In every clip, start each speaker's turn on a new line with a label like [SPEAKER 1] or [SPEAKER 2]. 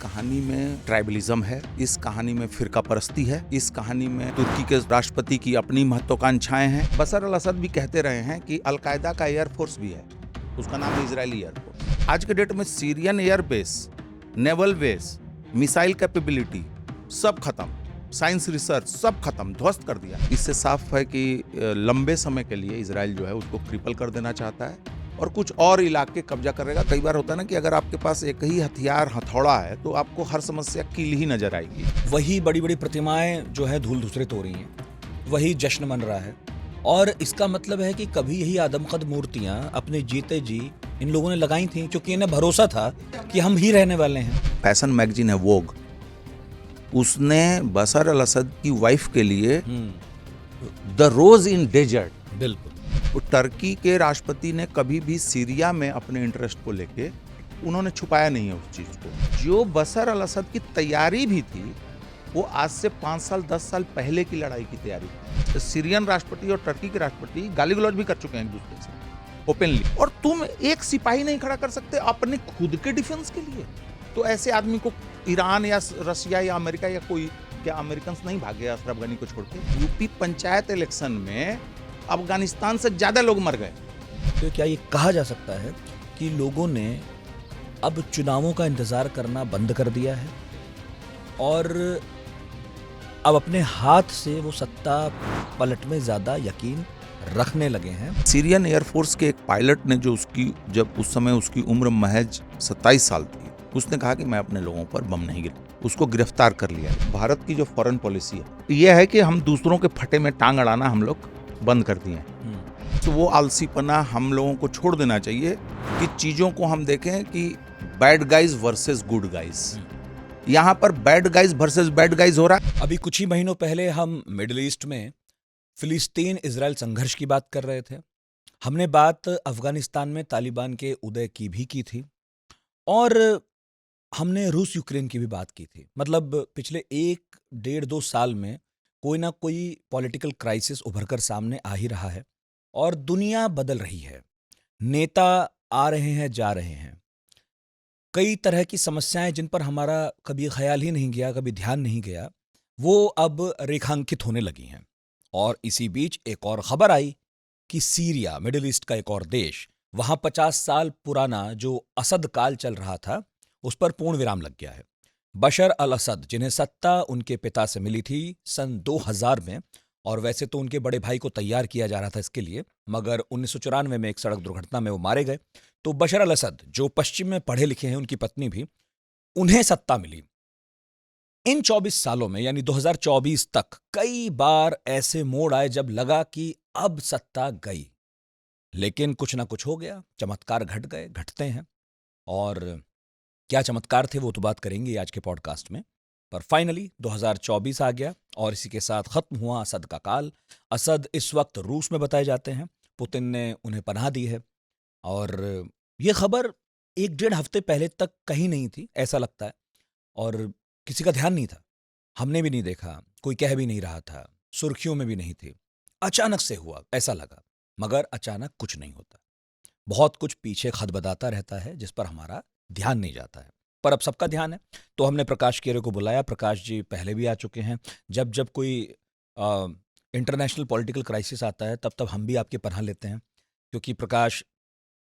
[SPEAKER 1] कहानी में ट्राइबलिज्म है, इस कहानी में फिरका परस्ती है, इस कहानी में तुर्की के राष्ट्रपति की अपनी महत्वाकांक्षाएं हैं। बशर अल असद भी कहते रहे हैं कि अलकायदा का एयरफोर्स भी है, उसका नाम है इजरायली एयरफोर्स। आज के डेट में Syrian airbase, naval base, missile capability सब खत्म, साइंस रिसर्च सब खत्म, ध्वस्त कर दिया। इससे साफ है कि लंबे समय के लिए इजराइल जो है उसको क्रिपल कर देना चाहता है और कुछ और इलाके कब्जा करेगा। कई बार होता है ना कि अगर आपके पास एक ही हथियार हथौड़ा है तो आपको हर समस्या कील ही नजर आएगी।
[SPEAKER 2] वही बड़ी बड़ी प्रतिमाएं जो है धूल धूसरित हो रही हैं, वही जश्न मन रहा है। और इसका मतलब है कि कभी यही आदमकद मूर्तियां अपने जीते जी इन लोगों ने लगाई थी, क्योंकि इन्हें भरोसा था कि हम ही रहने वाले हैं।
[SPEAKER 1] फैशन मैगजीन है वोग, उसने बशर अल असद की वाइफ के लिए द रोज इन डेजर्ट,
[SPEAKER 2] बिल्कुल,
[SPEAKER 1] तो टर्की के राष्ट्रपति ने कभी भी सीरिया में अपने इंटरेस्ट को लेके उन्होंने छुपाया नहीं है उस चीज को। जो बशर अल असद की तैयारी भी थी वो आज से 5 साल 10 साल पहले की लड़ाई की तैयारी थी। तो सीरियन राष्ट्रपति और टर्की के राष्ट्रपति गाली गलौज भी कर चुके हैं एक दूसरे से ओपनली, और तुम एक सिपाही नहीं खड़ा कर सकते अपने खुद के डिफेंस के लिए। तो ऐसे आदमी को ईरान या रशिया या अमेरिका या कोई, क्या अमेरिकन नहीं भागे अशरफ गनी को छोड़ के? यूपी पंचायत इलेक्शन में अफगानिस्तान से ज्यादा लोग मर गए।
[SPEAKER 2] तो क्या ये कहा जा सकता है कि लोगों ने अब चुनावों का इंतजार करना बंद कर दिया है और अब अपने हाथ से वो सत्ता पलट में ज्यादा यकीन रखने लगे हैं?
[SPEAKER 1] सीरियन एयरफोर्स के एक पायलट ने, जो उसकी जब उस समय उसकी उम्र महज 27 साल थी, उसने कहा कि मैं अपने लोगों पर बम नहीं गिरा, उसको गिरफ्तार कर लिया। भारत की जो फॉरेन पॉलिसी है यह है कि हम दूसरों के फटे में टांग अड़ाना हम लोग बंद कर दिए हैं। तो वो आलसीपना हम लोगों को छोड़ देना चाहिए कि चीजों को हम देखें कि bad guys versus good guys. यहाँ पर bad guys versus bad guys हो रहा है।
[SPEAKER 2] अभी कुछ ही महीनों पहले हम मिडिल ईस्ट में फिलिस्तीन इजराइल संघर्ष की बात कर रहे थे। हमने बात अफगानिस्तान में तालिबान के उदय की भी की थी और हमने रूस यूक्रेन की भी बात की थी। मतलब पिछले 1-1.5-2 साल में कोई ना कोई पॉलिटिकल क्राइसिस उभरकर सामने आ ही रहा है और दुनिया बदल रही है। नेता आ रहे हैं, जा रहे हैं। कई तरह की समस्याएं जिन पर हमारा कभी ख्याल ही नहीं गया, कभी ध्यान नहीं गया, वो अब रेखांकित होने लगी हैं। और इसी बीच एक और खबर आई कि सीरिया, मिडिल ईस्ट का एक और देश, वहां 50 साल पुराना जो असद काल चल रहा था उस पर पूर्ण विराम लग गया है। बशर अल असद, जिन्हें सत्ता उनके पिता से मिली थी सन 2000 में, और वैसे तो उनके बड़े भाई को तैयार किया जा रहा था इसके लिए, मगर 1994 में एक सड़क दुर्घटना में वो मारे गए। तो बशर अल असद, जो पश्चिम में पढ़े लिखे हैं, उनकी पत्नी भी, उन्हें सत्ता मिली। इन 24 सालों में यानी 2024 तक कई बार ऐसे मोड़ आए जब लगा कि अब सत्ता गई, लेकिन कुछ ना कुछ हो गया, चमत्कार घट गए, घटते हैं। और क्या चमत्कार थे वो तो बात करेंगे आज के पॉडकास्ट में। पर फाइनली 2024 आ गया और इसी के साथ खत्म हुआ असद का काल। असद इस वक्त रूस में बताए जाते हैं, पुतिन ने उन्हें पनाह दी है। और ये खबर 1-1.5 हफ्ते पहले तक कहीं नहीं थी ऐसा लगता है, और किसी का ध्यान नहीं था, हमने भी नहीं देखा, कोई कह भी नहीं रहा था, सुर्खियों में भी नहीं थी। अचानक से हुआ ऐसा लगा, मगर अचानक कुछ नहीं होता। बहुत कुछ पीछे खदबदाता रहता है जिस पर हमारा ध्यान नहीं जाता है। पर अब सबका ध्यान है, तो हमने प्रकाश केरे को बुलाया। प्रकाश जी पहले भी आ चुके हैं। जब जब कोई इंटरनेशनल पॉलिटिकल क्राइसिस आता है तब तब हम भी आपके पनाह लेते हैं, क्योंकि प्रकाश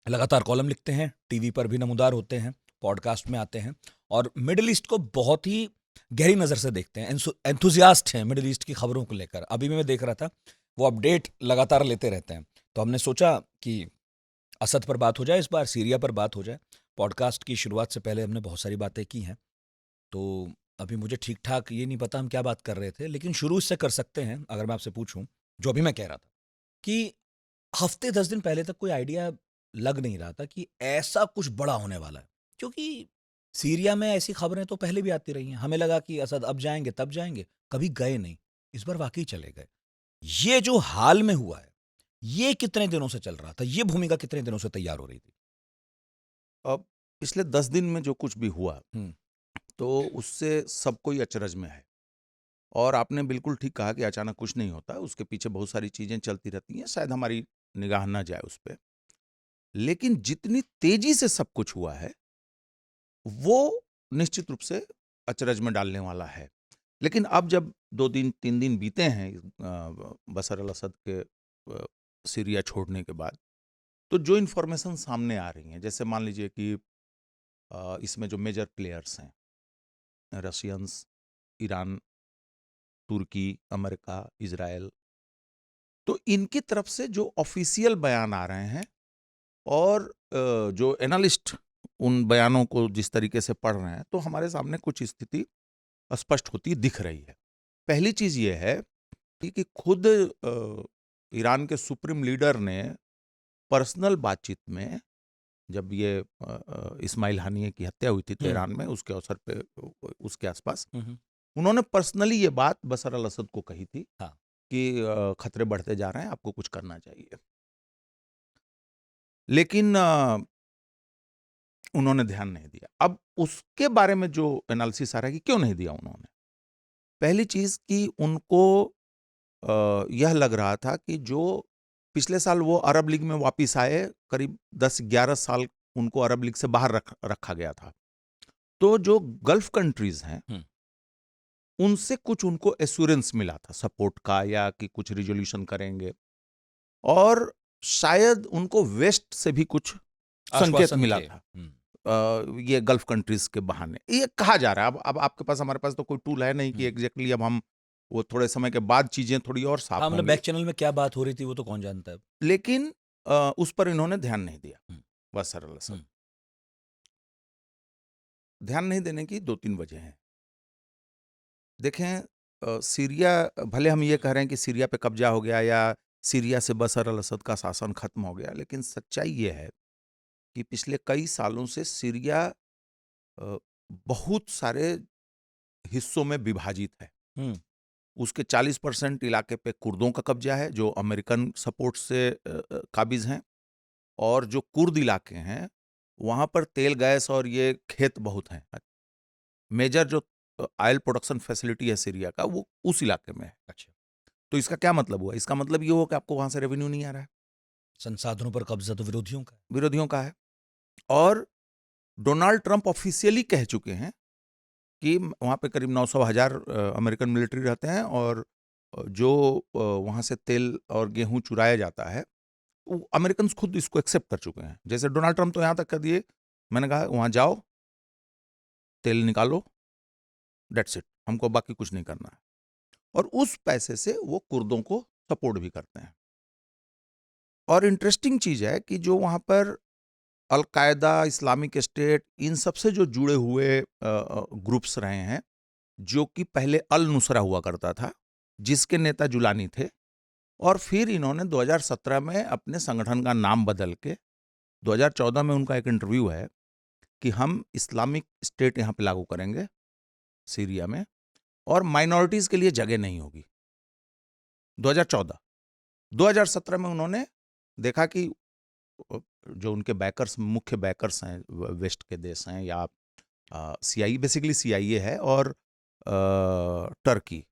[SPEAKER 2] लगातार कॉलम लिखते हैं, टीवी पर भी नमूदार होते हैं, पॉडकास्ट में आते हैं और मिडिल ईस्ट को बहुत ही गहरी नज़र से देखते हैं, एंथुजियास्ट हैं मिडिल ईस्ट की खबरों को लेकर। अभी भी मैं देख रहा था, वो अपडेट लगातार लेते रहते हैं। तो हमने सोचा कि असद पर बात हो जाए, इस बार सीरिया पर बात हो जाए। पॉडकास्ट की शुरुआत से पहले हमने बहुत सारी बातें की हैं, तो अभी मुझे ठीक ठाक ये नहीं पता हम क्या बात कर रहे थे, लेकिन शुरू इससे कर सकते हैं। अगर मैं आपसे पूछूं, जो अभी मैं कह रहा था कि हफ्ते 10 दिन पहले तक कोई आइडिया लग नहीं रहा था कि ऐसा कुछ बड़ा होने वाला है, क्योंकि सीरिया में ऐसी खबरें तो पहले भी आती रही हैं। हमें लगा कि असद अब जाएंगे तब जाएंगे, कभी गए नहीं। इस बार वाकई चले गए। ये जो हाल में हुआ है, ये कितने दिनों से चल रहा था? ये भूमिका कितने दिनों से तैयार हो रही थी?
[SPEAKER 1] अब पिछले 10 दिन में जो कुछ भी हुआ
[SPEAKER 2] हम्म,
[SPEAKER 1] तो उससे सब कोई अचरज में है। और आपने बिल्कुल ठीक कहा कि अचानक कुछ नहीं होता, उसके पीछे बहुत सारी चीजें चलती रहती हैं, शायद हमारी निगाह ना जाए उस पर। लेकिन जितनी तेजी से सब कुछ हुआ है वो निश्चित रूप से अचरज में डालने वाला है। लेकिन अब जब 2 दिन 3 दिन बीते हैं बशर अल असद के सीरिया छोड़ने के बाद, तो जो इन्फॉर्मेशन सामने आ रही हैं, जैसे मान लीजिए कि इसमें जो मेजर प्लेयर्स हैं, रशियंस, ईरान, तुर्की, अमेरिका, इजराइल, तो इनकी तरफ से जो ऑफिशियल बयान आ रहे हैं और जो एनालिस्ट उन बयानों को जिस तरीके से पढ़ रहे हैं, तो हमारे सामने कुछ स्थिति स्पष्ट होती दिख रही है। पहली चीज ये है कि खुद ईरान के सुप्रीम लीडर ने पर्सनल बातचीत में, जब ये इस्माइल हानिये की हत्या हुई थी तेहरान में, उसके अवसर पे, उसके आसपास, उन्होंने पर्सनली ये बात बशर अल असद को कही थी कि खतरे बढ़ते जा रहे हैं, आपको कुछ करना चाहिए। लेकिन उन्होंने ध्यान नहीं दिया। अब उसके बारे में जो एनालिसिस आ रहा है कि क्यों नहीं दिया उन्होंने, पहली चीज कि उनको यह लग रहा था कि जो पिछले साल वो अरब लीग में वापिस आए, करीब 10-11 साल उनको अरब लीग से बाहर रखा गया था, तो जो गल्फ कंट्रीज हैं उनसे कुछ उनको एश्योरेंस मिला था सपोर्ट का, या कि कुछ रिजोल्यूशन करेंगे, और शायद उनको वेस्ट से भी कुछ संकेत मिला था ये गल्फ कंट्रीज के बहाने, ये कहा जा रहा है। अब आपके पास, हमारे पास तो कोई टूल है नहीं कि एग्जैक्टली अब हम वो थोड़े समय के बाद चीजें थोड़ी और साफ होंगी।
[SPEAKER 2] बैक चैनल में क्या बात हो रही थी वो तो कौन जानता है।
[SPEAKER 1] लेकिन उस पर इन्होंने ध्यान नहीं दिया बशर अल असद। ध्यान नहीं देने की 2-3 वजह हैं। देखें, सीरिया, भले हम ये कह रहे हैं कि सीरिया पे कब्जा हो गया या सीरिया से बशर अल असद का शासन खत्म हो गया, लेकिन सच्चाई ये है कि पिछले कई सालों से सीरिया बहुत सारे हिस्सों में विभाजित है। उसके 40% इलाके पे कुर्दों का कब्जा है, जो अमेरिकन सपोर्ट से काबिज हैं, और जो कुर्द इलाके हैं वहां पर तेल, गैस और ये खेत बहुत हैं। मेजर जो ऑयल प्रोडक्शन फैसिलिटी है सीरिया का, वो उस इलाके में है।
[SPEAKER 2] अच्छा,
[SPEAKER 1] तो इसका क्या मतलब हुआ? इसका मतलब ये हुआ कि आपको वहां से रेवेन्यू नहीं आ रहा है, संसाधनों
[SPEAKER 2] पर कब्जा तो
[SPEAKER 1] विरोधियों का है। और डोनाल्ड ट्रंप ऑफिशियली कह चुके हैं कि वहाँ पे करीब 900,000 अमेरिकन मिलिट्री रहते हैं, और जो वहाँ से तेल और गेहूं चुराया जाता है, अमेरिकन खुद इसको एक्सेप्ट कर चुके हैं। जैसे डोनाल्ड ट्रंप तो यहाँ तक कर दिए, मैंने कहा वहाँ जाओ, तेल निकालो, डेट्स इट, हमको बाकी कुछ नहीं करना है। और उस पैसे से वो कुर्दों को सपोर्ट भी करते हैं। और इंटरेस्टिंग चीज है कि जो वहाँ पर अलकायदा, इस्लामिक स्टेट, इन सब से जो जुड़े हुए ग्रुप्स रहे हैं, जो कि पहले अल नुसरा हुआ करता था, जिसके नेता जुलानी थे, और फिर इन्होंने 2017 में अपने संगठन का नाम बदल के, 2014 में उनका एक इंटरव्यू है कि हम इस्लामिक स्टेट यहाँ पे लागू करेंगे सीरिया में, और माइनॉरिटीज के लिए जगह नहीं होगी। 2014, 2017 में उन्होंने देखा कि जो उनके बैकर्स, मुख्य बैकर्स हैं, वेस्ट के देश हैं, या सीआईए, बेसिकली सीआईए है, और टर्की,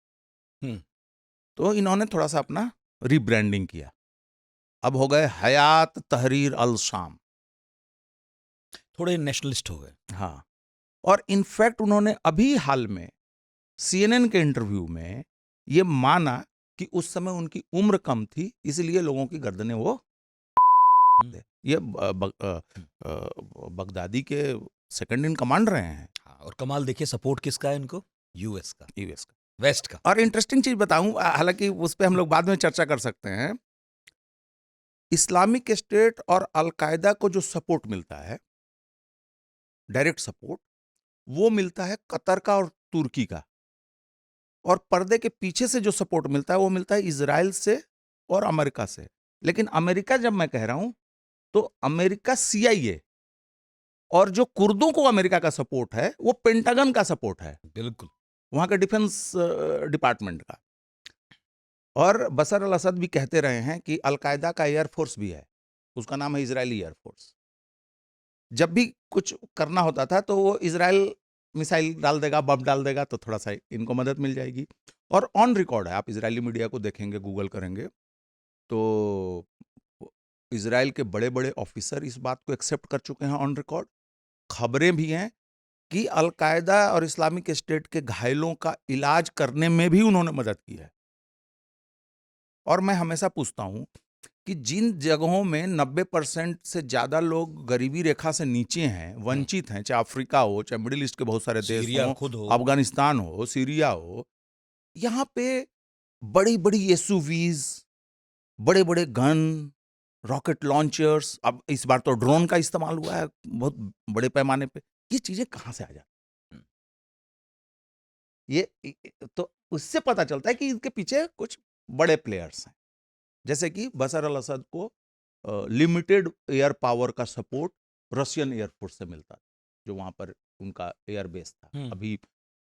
[SPEAKER 1] तो इन्होंने थोड़ा सा अपना रीब्रांडिंग किया। अब हो गए हयात तहरीर अल शाम,
[SPEAKER 2] थोड़े नेशनलिस्ट हो गए।
[SPEAKER 1] हाँ, और इनफैक्ट उन्होंने अभी हाल में सीएनएन के इंटरव्यू में ये माना कि उस समय उनकी उम्र कम थी, इसलिए लोगों की गर्दनें वो ये बगदादी के सेकंड इन कमांड रहे हैं।
[SPEAKER 2] और कमाल देखिए, सपोर्ट किसका है इनको? यूएस का,
[SPEAKER 1] वेस्ट का। और इंटरेस्टिंग चीज बताऊं, हालांकि उस पर हम लोग बाद में चर्चा कर सकते हैं, इस्लामिक स्टेट और अलकायदा को जो सपोर्ट मिलता है, डायरेक्ट सपोर्ट, वो मिलता है कतर का और तुर्की का, और पर्दे के पीछे से जो सपोर्ट मिलता है वो मिलता है इजराइल से और अमेरिका से। लेकिन अमेरिका जब मैं कह रहा हूं, तो अमेरिका सीआईए, और जो कुर्दों को अमेरिका का सपोर्ट है वो पेंटागन का सपोर्ट है,
[SPEAKER 2] बिल्कुल
[SPEAKER 1] वहां के डिफेंस डिपार्टमेंट का। और बशर अल असद भी कहते रहे हैं कि अलकायदा का एयरफोर्स भी है, उसका नाम है इजरायली एयरफोर्स। जब भी कुछ करना होता था तो वो इजराइल मिसाइल डाल देगा, बम डाल देगा, तो थोड़ा सा इनको मदद मिल जाएगी। और ऑन रिकॉर्ड है, आप इजरायली मीडिया को देखेंगे, गूगल करेंगे, तो इजराइल के बड़े बड़े ऑफिसर इस बात को एक्सेप्ट कर चुके हैं ऑन रिकॉर्ड। खबरें भी हैं कि अलकायदा और इस्लामिक स्टेट के घायलों का इलाज करने में भी उन्होंने मदद की है। और मैं हमेशा पूछता हूं कि जिन जगहों में 90% से ज्यादा लोग गरीबी रेखा से नीचे हैं, वंचित हैं, चाहे अफ्रीका हो, चाहे मिडिल ईस्ट के बहुत सारे देश
[SPEAKER 2] सीरिया
[SPEAKER 1] हों,
[SPEAKER 2] खुद हो।
[SPEAKER 1] अफगानिस्तान हो, सीरिया हो, यहाँ पे बड़ी बड़ी एसयूवीज, बड़े बड़े गन, रॉकेट लॉन्चर्स, अब इस बार तो ड्रोन का इस्तेमाल हुआ है बहुत बड़े पैमाने पे। ये चीजें कहाँ से आ जाती
[SPEAKER 2] हम्म,
[SPEAKER 1] तो उससे पता चलता है कि इनके पीछे कुछ बड़े प्लेयर्स हैं। जैसे कि बशर अल असद को लिमिटेड एयर पावर का सपोर्ट रशियन एयरफोर्स से मिलता था, जो वहां पर उनका एयर बेस था।
[SPEAKER 2] हम्म,
[SPEAKER 1] अभी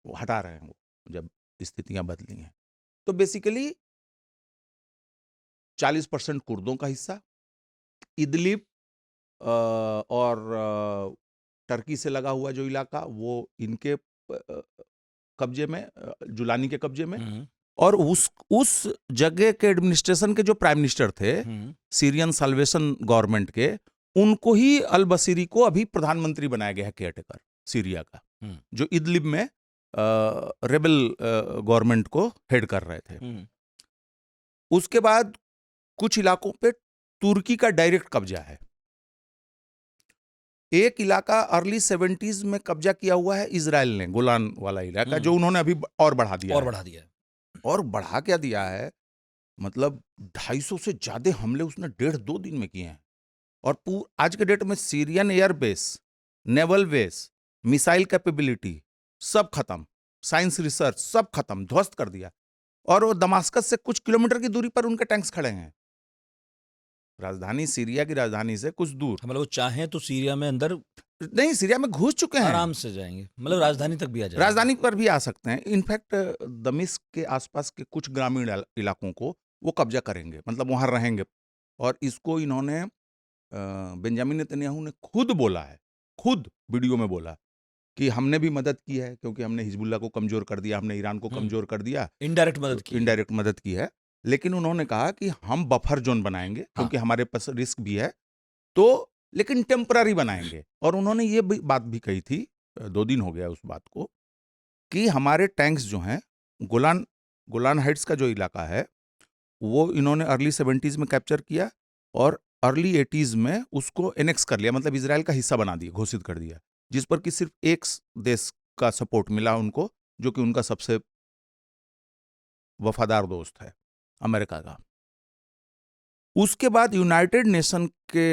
[SPEAKER 1] वो हटा रहे हैं, वो जब स्थितियां बदली हैं। तो बेसिकली 40% कुर्दों का हिस्सा, इदलिब और टर्की से लगा हुआ जो इलाका, वो इनके कब्जे में, जुलानी के कब्जे में।
[SPEAKER 2] हम्म,
[SPEAKER 1] और उस जगह के एडमिनिस्ट्रेशन के जो प्राइम मिनिस्टर थे,
[SPEAKER 2] हम्म,
[SPEAKER 1] सीरियन साल्वेशन गवर्नमेंट के, उनको ही अल बसीरी को अभी प्रधानमंत्री बनाया गया है, केयरटेकर सीरिया का,
[SPEAKER 2] हम्म,
[SPEAKER 1] जो इदलिब में रेबल गवर्नमेंट को हेड कर रहे थे।
[SPEAKER 2] हम्म,
[SPEAKER 1] उसके बाद कुछ इलाकों पे तुर्की का डायरेक्ट कब्जा है। एक इलाका अर्ली 70s में कब्जा किया हुआ है इजराइल ने, गोलान वाला इलाका, जो उन्होंने अभी और बढ़ा दिया
[SPEAKER 2] और
[SPEAKER 1] है।
[SPEAKER 2] बढ़ा दिया है।
[SPEAKER 1] और बढ़ा क्या दिया है, मतलब 250 से ज्यादा हमले उसने 1.5-2 दिन में किए हैं। और आज के डेट में Syrian air base, naval base, missile capability सब खत्म, साइंस रिसर्च सब खत्म, ध्वस्त कर दिया। और वो दमास्कस से कुछ किलोमीटर की दूरी पर उनके टैंक्स खड़े हैं, राजधानी, सीरिया की राजधानी से कुछ दूर।
[SPEAKER 2] मतलब वो चाहें तो सीरिया में अंदर
[SPEAKER 1] नहीं, सीरिया में घुस चुके हैं,
[SPEAKER 2] आराम से जाएंगे, मतलब राजधानी तक भी आ जाएंगे।
[SPEAKER 1] राजधानी पर भी आ सकते हैं। इनफैक्ट दमिश्क के आसपास के कुछ ग्रामीण इलाकों को वो कब्जा करेंगे, मतलब वहां रहेंगे। और इसको इन्होंने बेंजामिन नेतन्याहू ने खुद बोला है, खुद वीडियो में बोला कि हमने भी मदद की है, क्योंकि हमने हिजबुल्लाह को कमजोर कर दिया, हमने ईरान को कमजोर कर दिया,
[SPEAKER 2] इनडायरेक्ट मदद की है।
[SPEAKER 1] इनडायरेक्ट मदद की है। लेकिन उन्होंने कहा कि हम बफर जोन बनाएंगे,
[SPEAKER 2] हाँ।
[SPEAKER 1] क्योंकि हमारे पास रिस्क भी है, तो लेकिन टेम्पररी बनाएंगे। और उन्होंने ये बात भी कही थी, 2 दिन हो गया उस बात को, कि हमारे टैंक्स जो हैं, गोलान गोलान हाइट्स का जो इलाका है, वो इन्होंने अर्ली 70s में कैप्चर किया और अर्ली 80s में उसको एनेक्स कर लिया, मतलब इजराइल का हिस्सा बना दिया, घोषित कर दिया, जिस पर कि सिर्फ एक देश का सपोर्ट मिला उनको, जो कि उनका सबसे वफादार दोस्त है, अमेरिका का। उसके बाद यूनाइटेड नेशन के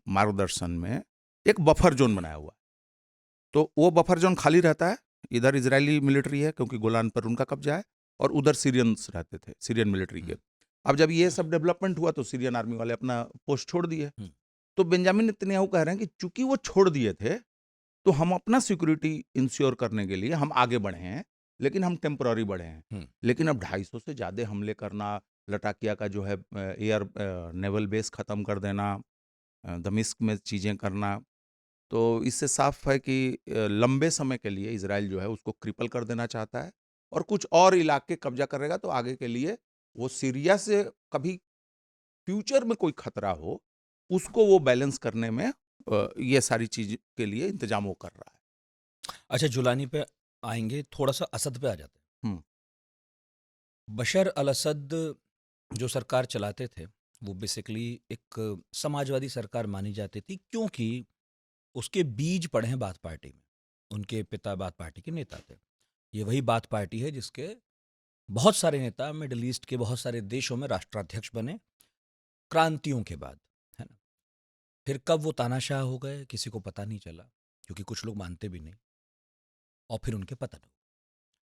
[SPEAKER 1] मार्गदर्शन में एक बफर जोन बनाया हुआ है। तो वो बफर जोन खाली रहता है, इधर इजरायली मिलिट्री है क्योंकि गोलान पर उनका कब्जा है, और उधर सीरियंस रहते थे, सीरियन मिलिट्री के। अब जब ये सब डेवलपमेंट हुआ तो सीरियन आर्मी वाले अपना पोस्ट छोड़ दिए। तो बेंजामिन नेतन्याहू कह रहे हैं कि चूंकि वो छोड़ दिए थे, तो हम अपना सिक्योरिटी इंश्योर करने के लिए हम आगे बढ़े हैं, लेकिन हम टेम्पररी बढ़े हैं। लेकिन अब 250 से ज्यादा हमले करना, लटाकिया का जो है एयर नेवल बेस खत्म कर देना, दमिश्क में चीजें करना, तो इससे साफ है कि लंबे समय के लिए इजराइल जो है उसको क्रिपल कर देना चाहता है, और कुछ और इलाके कब्जा करेगा, तो आगे के लिए वो सीरिया से कभी फ्यूचर में कोई खतरा हो, उसको वो बैलेंस करने में ये सारी चीज के लिए इंतजाम वो कर रहा है।
[SPEAKER 2] अच्छा, जुलानी पे आएंगे, थोड़ा सा असद पे आ जाते हैं।
[SPEAKER 1] हम्म,
[SPEAKER 2] बशर अल असद जो सरकार चलाते थे, वो बेसिकली एक समाजवादी सरकार मानी जाती थी, क्योंकि उसके बीज पड़े हैं बाथ पार्टी में। उनके पिता बाथ पार्टी के नेता थे। ये वही बाथ पार्टी है जिसके बहुत सारे नेता मिडिल ईस्ट के बहुत सारे देशों में राष्ट्राध्यक्ष बने क्रांतियों के बाद, है ना। फिर कब वो तानाशाह हो गए किसी को पता नहीं चला, क्योंकि कुछ लोग मानते भी नहीं। और फिर उनके पतन हो,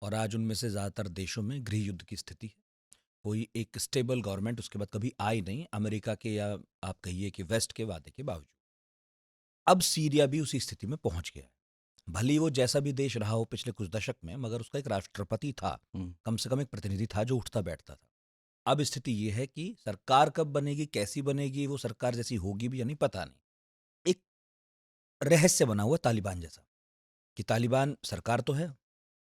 [SPEAKER 2] और आज उनमें से ज़्यादातर देशों में गृह युद्ध की स्थिति है। कोई एक स्टेबल गवर्नमेंट उसके बाद कभी आई नहीं, अमेरिका के या आप कहिए कि वेस्ट के वादे के बावजूद। अब सीरिया भी उसी स्थिति में पहुंच गया है। भले ही वो जैसा भी देश रहा हो पिछले कुछ दशक में, मगर उसका एक राष्ट्रपति था, कम से कम एक प्रतिनिधि था जो उठता बैठता था। अब स्थिति ये है कि सरकार कब बनेगी, कैसी बनेगी, वो सरकार जैसी होगी भी या नहीं पता नहीं। एक रहस्य बना हुआ तालिबान जैसा, कि तालिबान सरकार तो है,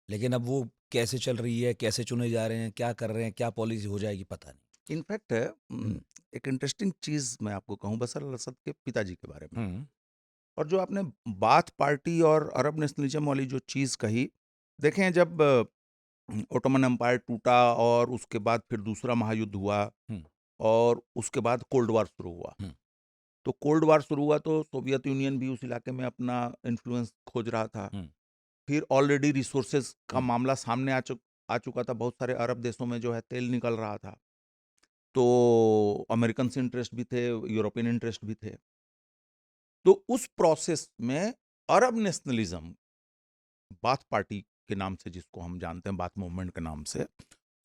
[SPEAKER 2] लेकिन अब वो कैसे चल रही है, कैसे चुने जा रहे हैं, क्या कर रहे हैं, क्या पॉलिसी हो जाएगी, पता नहीं।
[SPEAKER 1] इनफैक्ट एक इंटरेस्टिंग चीज मैं आपको कहूं बशर अल असद के पिताजी के बारे में। और जो आपने बाथ पार्टी और अरब नेशनलिज्म वाली जो चीज़ कही, देखें जब ओटोमन एम्पायर टूटा और उसके बाद फिर दूसरा महायुद्ध हुआ
[SPEAKER 2] हुँ,
[SPEAKER 1] और उसके बाद कोल्ड वॉर शुरू हुआ।
[SPEAKER 2] हुँ,
[SPEAKER 1] तो कोल्ड वॉर शुरू हुआ तो सोवियत यूनियन भी उस इलाके में अपना इन्फ्लुएंस खोज रहा था।
[SPEAKER 2] हुँ,
[SPEAKER 1] फिर ऑलरेडी रिसोर्सेज का
[SPEAKER 2] हुँ,
[SPEAKER 1] मामला सामने आ चुका था, बहुत सारे अरब देशों में जो है तेल निकल रहा था। तो अमेरिकन इंटरेस्ट भी थे, यूरोपियन इंटरेस्ट भी थे। तो उस प्रोसेस में अरब नेशनलिज्म, बाथ पार्टी के नाम से जिसको हम जानते हैं, बाथ मूवमेंट के नाम से,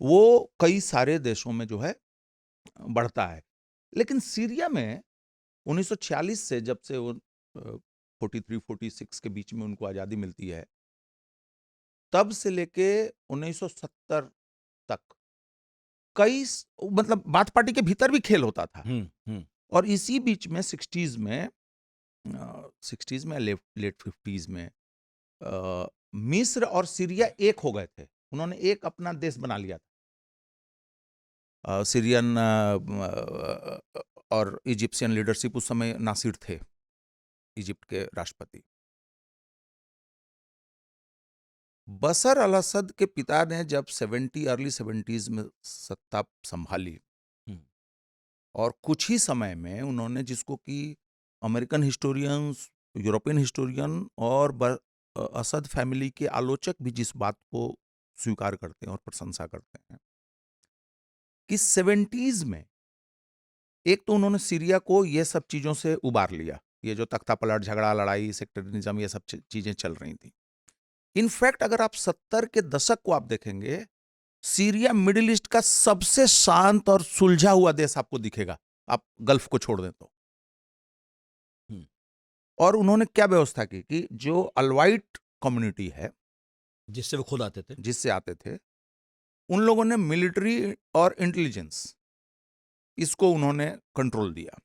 [SPEAKER 1] वो कई सारे देशों में जो है बढ़ता है। लेकिन सीरिया में 1946 से, जब से वो 43-46 के बीच में उनको आज़ादी मिलती है, तब से लेके 1970 तक मतलब बाथ पार्टी के भीतर भी खेल होता था।
[SPEAKER 2] हुँ, हुँ,
[SPEAKER 1] और इसी बीच में 60s में लेट 50s में मिस्र और सीरिया एक हो गए थे। उन्होंने एक अपना देश बना लिया था। सीरियन और इजिप्शियन लीडरशिप उस समय नासिर थे, इजिप्ट के राष्ट्रपति। बशर अल असद के पिता ने जब अर्ली 70s में सत्ता संभाली,
[SPEAKER 2] हुँ,
[SPEAKER 1] और कुछ ही समय में उन्होंने, जिसको कि अमेरिकन हिस्टोरियंस, यूरोपियन हिस्टोरियन और असद फैमिली के आलोचक भी जिस बात को स्वीकार करते हैं और प्रशंसा करते हैं, कि 70s में एक तो उन्होंने सीरिया को ये सब चीज़ों से उबार लिया। ये जो तख्ता पलट, झगड़ा, लड़ाई, सेक्टरिज्म, ये सब चीज़ें चल रही थी। इनफैक्ट अगर आप 70 के दशक को आप देखेंगे, सीरिया मिडिल ईस्ट का सबसे शांत और सुलझा हुआ देश आपको दिखेगा, आप गल्फ को छोड़ दें तो।
[SPEAKER 2] हुँ,
[SPEAKER 1] और उन्होंने क्या व्यवस्था की कि जो अलवाइट कम्युनिटी है,
[SPEAKER 2] जिससे वो खुद आते थे।
[SPEAKER 1] जिससे आते थे, उन लोगों ने मिलिट्री और इंटेलिजेंस, इसको उन्होंने कंट्रोल दिया।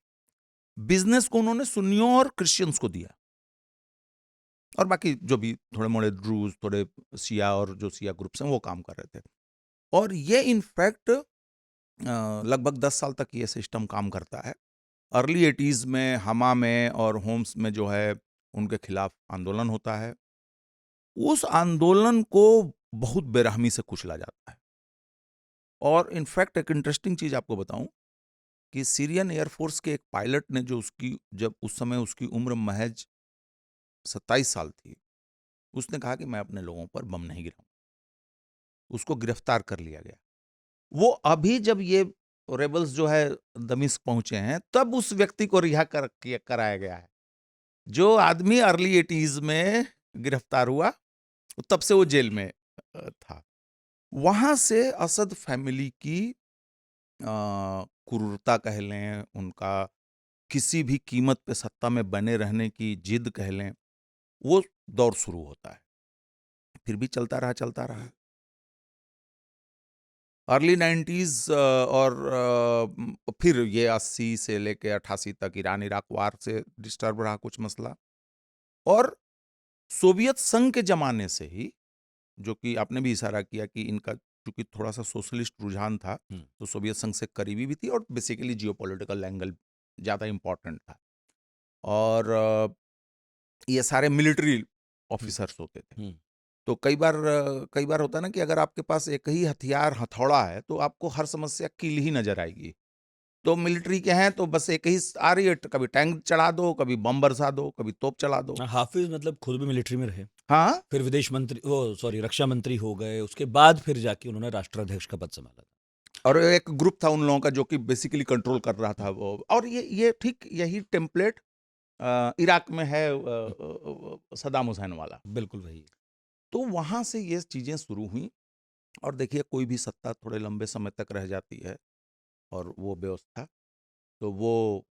[SPEAKER 1] बिजनेस को उन्होंने सुन्नियों और क्रिश्चियंस को दिया, और बाकी जो भी थोड़े मोड़े ड्रूज, थोड़े सिया, और जो सिया ग्रुप्स हैं वो काम कर रहे थे। और ये इनफैक्ट लगभग 10 साल तक ये सिस्टम काम करता है। अर्ली 80s में हमा में और होम्स में जो है उनके खिलाफ आंदोलन होता है। उस आंदोलन को बहुत बेरहमी से कुचला जाता है। और इनफैक्ट एक इंटरेस्टिंग चीज आपको बताऊं कि सीरियन एयरफोर्स के एक पायलट ने, जो उसकी, जब उस समय उसकी उम्र महज 27 साल थी, उसने कहा कि मैं अपने लोगों पर बम नहीं गिराऊं। उसको गिरफ्तार कर लिया गया। वो अभी जब ये रेबल्स जो है दमिश्क पहुंचे हैं, तब उस व्यक्ति को रिहा कराया गया है। जो आदमी अर्ली 80s में गिरफ्तार हुआ, तब से वो जेल में था। वहां से असद फैमिली की क्रूरता कह लें, उनका किसी भी कीमत पे सत्ता में बने रहने की जिद कह लें, वो दौर शुरू होता है। फिर भी चलता रहा। अर्ली 90s और फिर ये 80 से लेके 88 तक ईरान इराक वार से डिस्टर्ब रहा कुछ मसला। और सोवियत संघ के जमाने से ही, जो कि आपने भी इशारा किया कि इनका चूंकि थोड़ा सा सोशलिस्ट रुझान था,
[SPEAKER 2] हुँ,
[SPEAKER 1] तो सोवियत संघ से करीबी भी थी, और बेसिकली जियोपॉलिटिकल एंगल ज़्यादा इम्पोर्टेंट था। और ये सारे मिलिट्री
[SPEAKER 2] हुँ,
[SPEAKER 1] ऑफिसर्स होते थे।
[SPEAKER 2] हुँ।
[SPEAKER 1] तो कई बार होता है ना कि अगर आपके पास एक ही हथियार, हथौड़ा है, तो आपको हर समस्या किल ही नजर आएगी। तो मिलिट्री के हैं तो बस एक ही आ रही है, कभी टैंक चढ़ा दो, कभी बम बरसा दो, कभी तोप चला दो।
[SPEAKER 2] हाफ़िज़ मतलब खुद भी मिलिट्री में रहे।
[SPEAKER 1] हाँ,
[SPEAKER 2] फिर विदेश मंत्री ओह सॉरी रक्षा मंत्री हो गए, उसके बाद फिर जाके उन्होंने राष्ट्राध्यक्ष का पद सँभाला था।
[SPEAKER 1] और एक ग्रुप था उन लोगों का जो कि बेसिकली कंट्रोल कर रहा
[SPEAKER 2] हुँ,
[SPEAKER 1] था वो। और ये ठीक यही टेम्पलेट इराक में है,
[SPEAKER 2] हुँ,
[SPEAKER 1] सद्दाम हुसैन वाला।
[SPEAKER 2] बिल्कुल वही।
[SPEAKER 1] तो वहां से ये चीजें शुरू हुई। और देखिए, कोई भी सत्ता थोड़े लंबे समय तक रह जाती है, और वो व्यवस्था, तो वो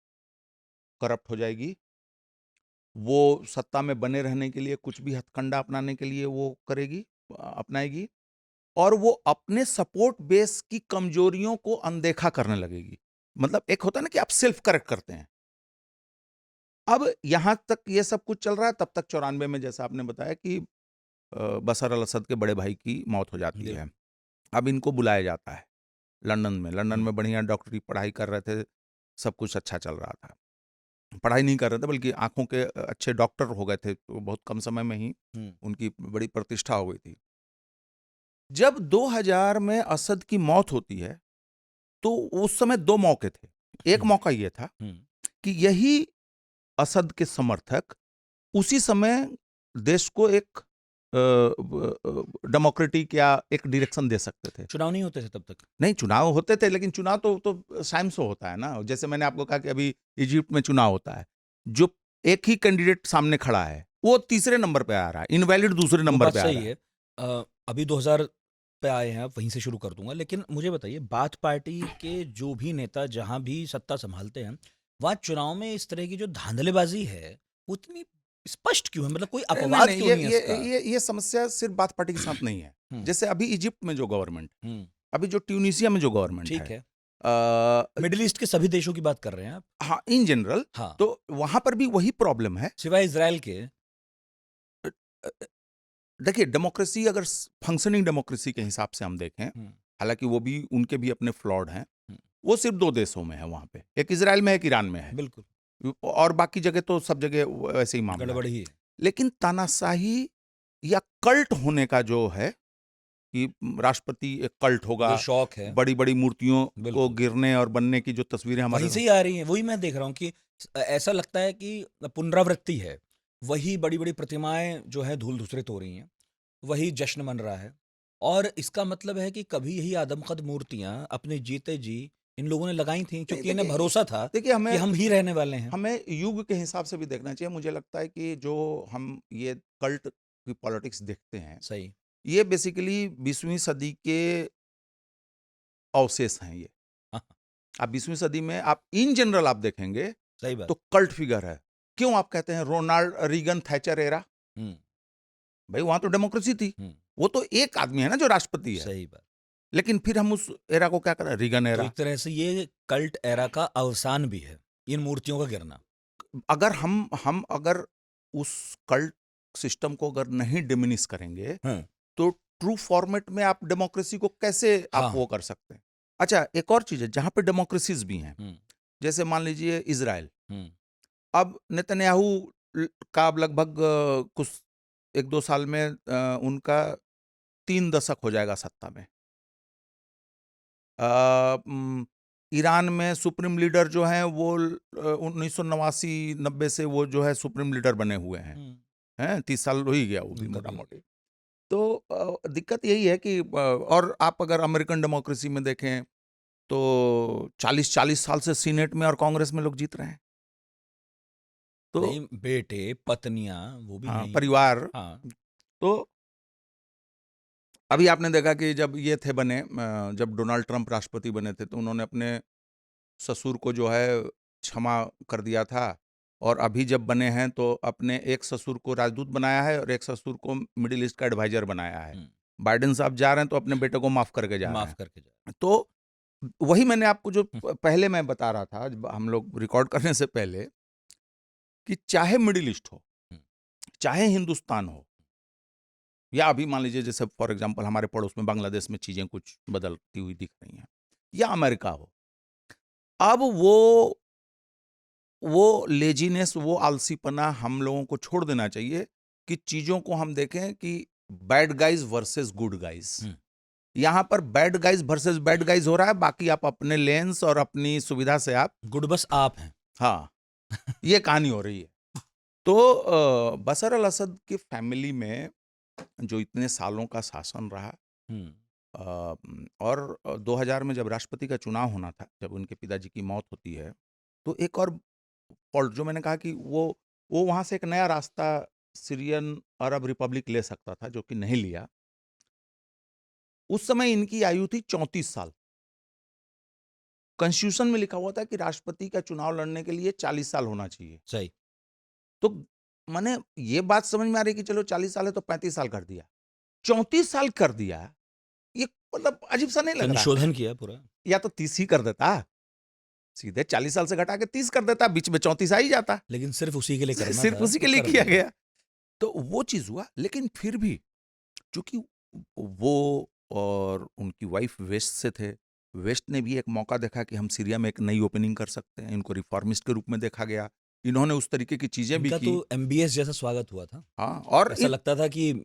[SPEAKER 1] करप्ट हो जाएगी। वो सत्ता में बने रहने के लिए कुछ भी हथकंडा अपनाने के लिए वो करेगी, अपनाएगी। और वो अपने सपोर्ट बेस की कमजोरियों को अनदेखा करने लगेगी। मतलब एक होता है ना कि आप सेल्फ करेक्ट करते हैं। अब यहां तक ये सब कुछ चल रहा है, तब तक 94 में, जैसा आपने बताया कि बशर अल असद के बड़े भाई की मौत हो जाती
[SPEAKER 2] बिल्कुल।
[SPEAKER 1] है। अब इनको बुलाया जाता है लंदन
[SPEAKER 2] हुँ,
[SPEAKER 1] में बढ़िया डॉक्टरी पढ़ाई कर रहे थे, सब कुछ अच्छा चल रहा था। पढ़ाई नहीं कर रहे थे, बल्कि आंखों के अच्छे डॉक्टर हो गए थे, तो बहुत कम समय में ही उनकी बड़ी प्रतिष्ठा हो गई थी। जब 2000 में असद की मौत होती है, तो उस समय दो मौके थे। एक मौका ये था कि यही असद के समर्थक उसी समय देश को एक डेमोक्रेटिक या एक डायरेक्शन दे सकते थे।
[SPEAKER 2] चुनाव नहीं होते थे तब तक?
[SPEAKER 1] नहीं, चुनाव होते थे, लेकिन चुनाव तो टाइम से होता है ना। जैसे मैंने आपको कहा कि अभी इजिप्ट में चुनाव होता है, जो एक ही कैंडिडेट सामने खड़ा है वो तीसरे नंबर पे आ रहा है, इनवैलिड दूसरे
[SPEAKER 2] वो
[SPEAKER 1] नंबर
[SPEAKER 2] बात
[SPEAKER 1] पे आ
[SPEAKER 2] सही
[SPEAKER 1] रहा है।
[SPEAKER 2] है। अभी 2000 पे आए हैं, आप वहीं से शुरू कर दूंगा, लेकिन मुझे बताइए, बाथ पार्टी के जो भी नेता जहां भी सत्ता संभालते हैं, वहां चुनाव में इस तरह की जो धांधलेबाजी है वो इतनी स्पष्ट क्यों है? मतलब कोई
[SPEAKER 1] नहीं नहीं
[SPEAKER 2] अपवाद
[SPEAKER 1] नहीं,
[SPEAKER 2] क्यों नहीं है इसका?
[SPEAKER 1] ये समस्या सिर्फ बात पार्टी के साथ नहीं है।
[SPEAKER 2] हम्म
[SPEAKER 1] जैसे अभी इजिप्ट में जो गवर्नमेंट,
[SPEAKER 2] हम्म
[SPEAKER 1] अभी जो ट्यूनीशिया में जो गवर्नमेंट
[SPEAKER 2] ठीक
[SPEAKER 1] है,
[SPEAKER 2] है।
[SPEAKER 1] अ,
[SPEAKER 2] मिडिल ईस्ट के सभी देशों की बात कर रहे हैं आप?
[SPEAKER 1] हाँ, इन जनरल,
[SPEAKER 2] हाँ,
[SPEAKER 1] तो वहां पर भी वही प्रॉब्लम है।
[SPEAKER 2] सिवाय इजराइल के।
[SPEAKER 1] अ, अ, देखिए, डेमोक्रेसी अगर फंक्शनिंग डेमोक्रेसी के हिसाब से हम देखें,
[SPEAKER 2] हम्म
[SPEAKER 1] हालांकि वो भी, उनके भी अपने फ्लॉड हैं,
[SPEAKER 2] हम्म,
[SPEAKER 1] वो सिर्फ दो देशों में है वहां पे, एक इजराइल में है, एक ईरान में है,
[SPEAKER 2] बिल्कुल
[SPEAKER 1] और बाकी जगह तो सब जगह वैसे ही मामला है।
[SPEAKER 2] गड़बड़ ही है।
[SPEAKER 1] लेकिन तानाशाही या कल्ट होने का जो है कि राष्ट्रपति एक कल्ट होगा,
[SPEAKER 2] जो शौक है,
[SPEAKER 1] बड़ी बड़ी मूर्तियों को
[SPEAKER 2] बिल्कुल
[SPEAKER 1] गिरने और बनने की जो तस्वीरें
[SPEAKER 2] वहीं
[SPEAKER 1] हमारे,
[SPEAKER 2] से ही आ रही हैं। वही मैं देख रहा हूँ कि ऐसा लगता है कि पुनरावृत्ति है। वही बड़ी बड़ी प्रतिमाएं जो है धूल धूसरित हो रही हैं, वही जश्न मन रहा है। और इसका मतलब है कि कभी यही आदमकद मूर्तियां अपने जीते जी इन लोगों ने लगाई थी,
[SPEAKER 1] नहीं,
[SPEAKER 2] क्योंकि इन्हें
[SPEAKER 1] देखिए,
[SPEAKER 2] भरोसा था
[SPEAKER 1] देखिए
[SPEAKER 2] कि
[SPEAKER 1] हमें
[SPEAKER 2] हम ही रहने वाले हैं।
[SPEAKER 1] हमें युग के हिसाब से भी देखना चाहिए। मुझे लगता है कि जो हम ये कल्ट की पॉलिटिक्स देखते हैं,
[SPEAKER 2] सही।
[SPEAKER 1] ये बेसिकली 20वीं सदी के अवशेष हैं ये।
[SPEAKER 2] हाँ,
[SPEAKER 1] आप 20वीं सदी में आप इन जनरल आप देखेंगे
[SPEAKER 2] सही बात।
[SPEAKER 1] तो कल्ट फिगर है। क्यों आप कहते हैं रोनाल्ड रीगन थैचर एरा?
[SPEAKER 2] हम्म
[SPEAKER 1] भाई वहां तो डेमोक्रेसी थी,
[SPEAKER 2] हम्म
[SPEAKER 1] वो तो एक आदमी है ना जो राष्ट्रपति है।
[SPEAKER 2] सही बात।
[SPEAKER 1] लेकिन फिर हम उस एरा को क्या कर रहे हैं, रीगन
[SPEAKER 2] तो
[SPEAKER 1] एरा।
[SPEAKER 2] एक तरह से ये कल्ट एरा का अवसान भी है, इन मूर्तियों का गिरना।
[SPEAKER 1] अगर हम अगर उस कल्ट सिस्टम को अगर नहीं डिमिनिश करेंगे,
[SPEAKER 2] हम्म
[SPEAKER 1] तो ट्रू फॉर्मेट में आप डेमोक्रेसी को कैसे आप
[SPEAKER 2] हाँ।
[SPEAKER 1] वो कर सकते हैं? अच्छा, एक और चीज है जहां पे डेमोक्रेसीज भी हैं,
[SPEAKER 2] हम्म
[SPEAKER 1] जैसे मान लीजिए इजराइल।
[SPEAKER 2] हम्म
[SPEAKER 1] अब नेतन्याहू का अब लगभग कुछ एक दो साल में उनका 3 दशक हो जाएगा सत्ता में। ईरान में सुप्रीम लीडर जो हैं वो 1989-90 से वो जो है सुप्रीम लीडर बने हुए हैं।
[SPEAKER 2] हम्म,
[SPEAKER 1] 30 साल हो ही गया वो भी
[SPEAKER 2] उनका
[SPEAKER 1] मोटा
[SPEAKER 2] भी।
[SPEAKER 1] मोटी। तो दिक्कत यही है कि और आप अगर अमेरिकन डेमोक्रेसी में देखें तो 40-40 साल से सीनेट में और कांग्रेस में लोग जीत रहे हैं। तो
[SPEAKER 2] नहीं, बेटे पत्नियां वो भी हैं
[SPEAKER 1] हाँ,
[SPEAKER 2] ही।
[SPEAKER 1] परिवार।
[SPEAKER 2] हाँ।
[SPEAKER 1] तो अभी आपने देखा कि जब ये थे बने, जब डोनाल्ड ट्रंप राष्ट्रपति बने थे, तो उन्होंने अपने ससुर को जो है क्षमा कर दिया था। और अभी जब बने हैं तो अपने एक ससुर को राजदूत बनाया है और एक ससुर को मिडिल ईस्ट का एडवाइजर बनाया है।
[SPEAKER 2] हम्म,
[SPEAKER 1] बाइडेन साहब जा रहे हैं तो अपने बेटे को माफ करके जा रहे
[SPEAKER 2] माफ
[SPEAKER 1] हैं।
[SPEAKER 2] करके जा।
[SPEAKER 1] तो वही मैंने आपको जो
[SPEAKER 2] हम्म,
[SPEAKER 1] पहले मैं बता रहा था, जब हम लोग रिकॉर्ड करने से पहले, कि चाहे मिडिल ईस्ट हो,
[SPEAKER 2] हम्म,
[SPEAKER 1] चाहे हिंदुस्तान हो, या अभी मान लीजिए जैसे फॉर एग्जांपल हमारे पड़ोस में बांग्लादेश में चीजें कुछ बदलती हुई दिख रही हैं, या अमेरिका हो, अब वो लेजीनेस, वो आलसीपना हम लोगों को छोड़ देना चाहिए कि चीजों को हम देखें कि bad guys versus good guys.
[SPEAKER 2] हम्म,
[SPEAKER 1] यहां पर bad guys versus bad guys हो रहा है, बाकी आप अपने लेंस और अपनी सुविधा से आप,
[SPEAKER 2] गुड बस आप हैं।
[SPEAKER 1] हाँ, ये कहानी हो रही है। तो बशर अल असद की फैमिली में जो इतने सालों का शासन रहा,
[SPEAKER 2] हम्म
[SPEAKER 1] और 2000 में जब राष्ट्रपति का चुनाव होना था, जब उनके पिताजी की मौत होती है, तो एक और फॉल्ट जो मैंने कहा कि वो वहां से एक नया रास्ता सीरियन अरब रिपब्लिक ले सकता था, जो कि नहीं लिया। उस समय इनकी आयु थी 34 साल। कॉन्स्टिट्यूशन में लिखा हुआ था कि राष्ट्रपति का चुनाव लड़ने के लिए 40 साल होना चाहिए।
[SPEAKER 2] सही।
[SPEAKER 1] तो मैंने ये बात समझ में आ रही कि चलो 40 साल है तो 35 साल कर दिया, 34 साल कर दिया। ये मतलब अजीब सा नहीं लग रहा?
[SPEAKER 2] संशोधन किया पूरा।
[SPEAKER 1] या तो 30 ही कर देता, सीधे 40 साल से घटा के 30 कर देता, बीच में 34 आ ही जाता।
[SPEAKER 2] लेकिन सिर्फ उसी के लिए करना
[SPEAKER 1] सिर्फ
[SPEAKER 2] था
[SPEAKER 1] उसी के
[SPEAKER 2] तो
[SPEAKER 1] लिए
[SPEAKER 2] कर
[SPEAKER 1] किया
[SPEAKER 2] दिया।
[SPEAKER 1] गया। तो वो चीज हुआ, लेकिन फिर भी चूंकि वो और उनकी वाइफ वेस्ट से थे, वेस्ट ने भी एक मौका देखा कि हम सीरिया में एक नई ओपनिंग कर सकते हैं, इनको रिफॉर्मिस्ट के रूप में देखा गया। इन्होंने उस तरीके की चीजें भी
[SPEAKER 2] इनका
[SPEAKER 1] की।
[SPEAKER 2] तो एमबीएस जैसा स्वागत हुआ था।
[SPEAKER 1] हाँ, और
[SPEAKER 2] ऐसा लगता था कि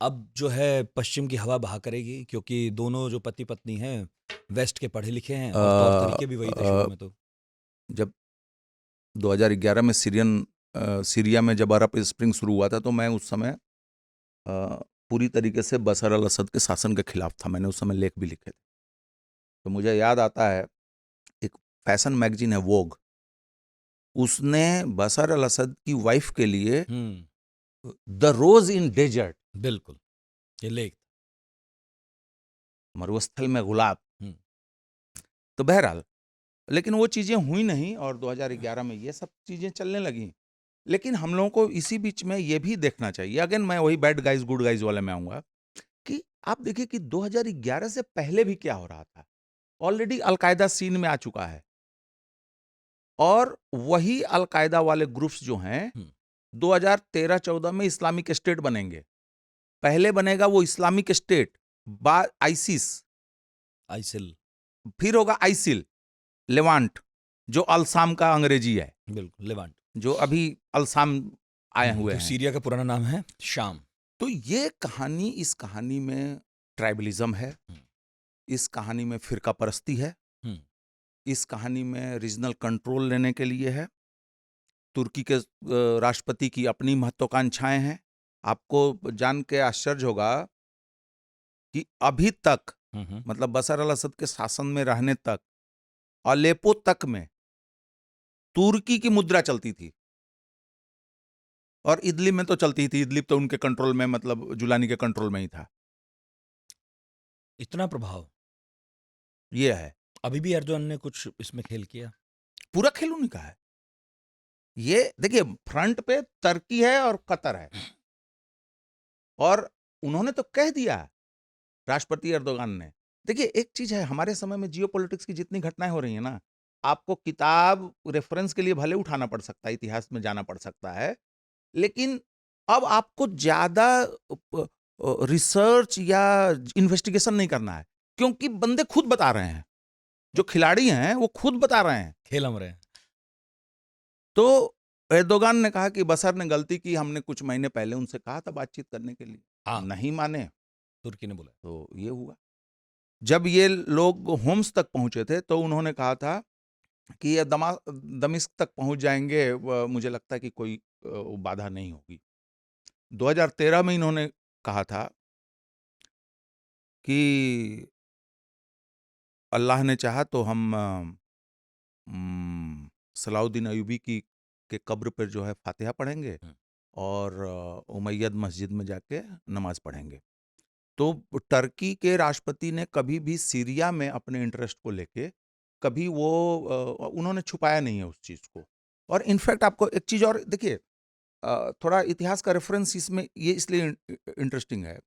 [SPEAKER 2] अब जो है पश्चिम की हवा बहा करेगी, क्योंकि दोनों जो पति पत्नी हैं वेस्ट के पढ़े लिखे हैं और तौर तरीके भी वही थे शुरू में तो।
[SPEAKER 1] जब 2011 में सीरिया में जब अरब स्प्रिंग शुरू हुआ था, तो मैं उस समय पूरी तरीके से बशर अल असद के शासन के खिलाफ था। मैंने उस समय लेख भी लिखे थे। तो मुझे याद आता है, एक फैशन मैगजीन है वोग, उसने बशर अल असद की वाइफ के लिए द रोज इन डेजर्ट,
[SPEAKER 2] बिल्कुल, ये लेख।
[SPEAKER 1] मरुस्थल में गुलाब।
[SPEAKER 2] हम्म,
[SPEAKER 1] तो बहरहाल, लेकिन वो चीजें हुई नहीं और 2011 में ये सब चीजें चलने लगी। लेकिन हम लोगों को इसी बीच में ये भी देखना चाहिए, अगेन मैं वही बैड गाइज गुड गाइज वाले में आऊंगा, कि आप देखिए कि 2011 से पहले भी क्या हो रहा था। ऑलरेडी अलकायदा सीन में आ चुका है, और वही अलकायदा वाले ग्रुप्स जो हैं,
[SPEAKER 2] हम्म,
[SPEAKER 1] 2013-14 में इस्लामिक स्टेट बनेंगे। पहले बनेगा वो इस्लामिक स्टेट, बाद आइसिस,
[SPEAKER 2] आइसिल,
[SPEAKER 1] फिर होगा आइसिल, लेवांट, जो अलसाम का अंग्रेजी है,
[SPEAKER 2] बिल्कुल लेवांट,
[SPEAKER 1] जो अभी अलसाम आए हुए
[SPEAKER 2] जो
[SPEAKER 1] हैं।
[SPEAKER 2] सीरिया का पुराना नाम है शाम।
[SPEAKER 1] तो ये कहानी, इस कहानी में ट्राइबलिज्म है,
[SPEAKER 2] हम्म,
[SPEAKER 1] इस कहानी में फिरका परस्ती है,
[SPEAKER 2] हम्म,
[SPEAKER 1] इस कहानी में रीजनल कंट्रोल लेने के लिए है। तुर्की के राष्ट्रपति की अपनी महत्वाकांक्षाएं हैं। आपको जान के आश्चर्य होगा कि अभी तक,
[SPEAKER 2] हम्म,
[SPEAKER 1] मतलब बशर अल असद के शासन में रहने तक, अलेपो तक में तुर्की की मुद्रा चलती थी, और इदलिब में तो चलती ही थी। इदलिब तो उनके कंट्रोल में, मतलब जुलानी के कंट्रोल में ही था।
[SPEAKER 2] इतना प्रभाव।
[SPEAKER 1] ये है,
[SPEAKER 2] अभी भी एर्दोगन ने कुछ इसमें खेल किया।
[SPEAKER 1] पूरा खेल उन्हीं का है। ये देखिए, फ्रंट पे तुर्की है और कतर है, और उन्होंने तो कह दिया, राष्ट्रपति एर्दोगान ने। देखिए, एक चीज है, हमारे समय में जियोपॉलिटिक्स की जितनी घटनाएं हो रही है ना, आपको किताब रेफरेंस के लिए भले उठाना पड़ सकता है, इतिहास में जाना पड़ सकता है, लेकिन अब आपको ज्यादा रिसर्च या इन्वेस्टिगेशन नहीं करना है, क्योंकि बंदे खुद बता रहे हैं, जो खिलाड़ी हैं वो खुद बता रहे हैं।
[SPEAKER 2] खेल हम रहे हैं।
[SPEAKER 1] तो एर्दोगान ने कहा कि बशर ने गलती की, हमने कुछ महीने पहले उनसे कहा था बातचीत करने के लिए,
[SPEAKER 2] हाँ,
[SPEAKER 1] नहीं माने,
[SPEAKER 2] तुर्की ने बोला।
[SPEAKER 1] तो ये हुआ। जब ये लोग होम्स तक पहुंचे थे, तो उन्होंने कहा था कि ये दमिश्क तक पहुंच जाएंगे, मुझे लगता है कि कोई बाधा नहीं होगी। 2013 में इन्होंने कहा था कि अल्लाह ने चाहा तो हम सलाउद्दीन अयूबी की के कब्र पर जो है फातिहा पढ़ेंगे,
[SPEAKER 2] हम्म,
[SPEAKER 1] और उमैयद मस्जिद में जाके नमाज पढ़ेंगे। तो टर्की के राष्ट्रपति ने कभी भी सीरिया में अपने इंटरेस्ट को लेके कभी वो उन्होंने छुपाया नहीं है उस चीज को। और इनफैक्ट आपको एक चीज और देखिए, थोड़ा इतिहास का रेफरेंस इसमें ये इसलिए इंटरेस्टिंग है।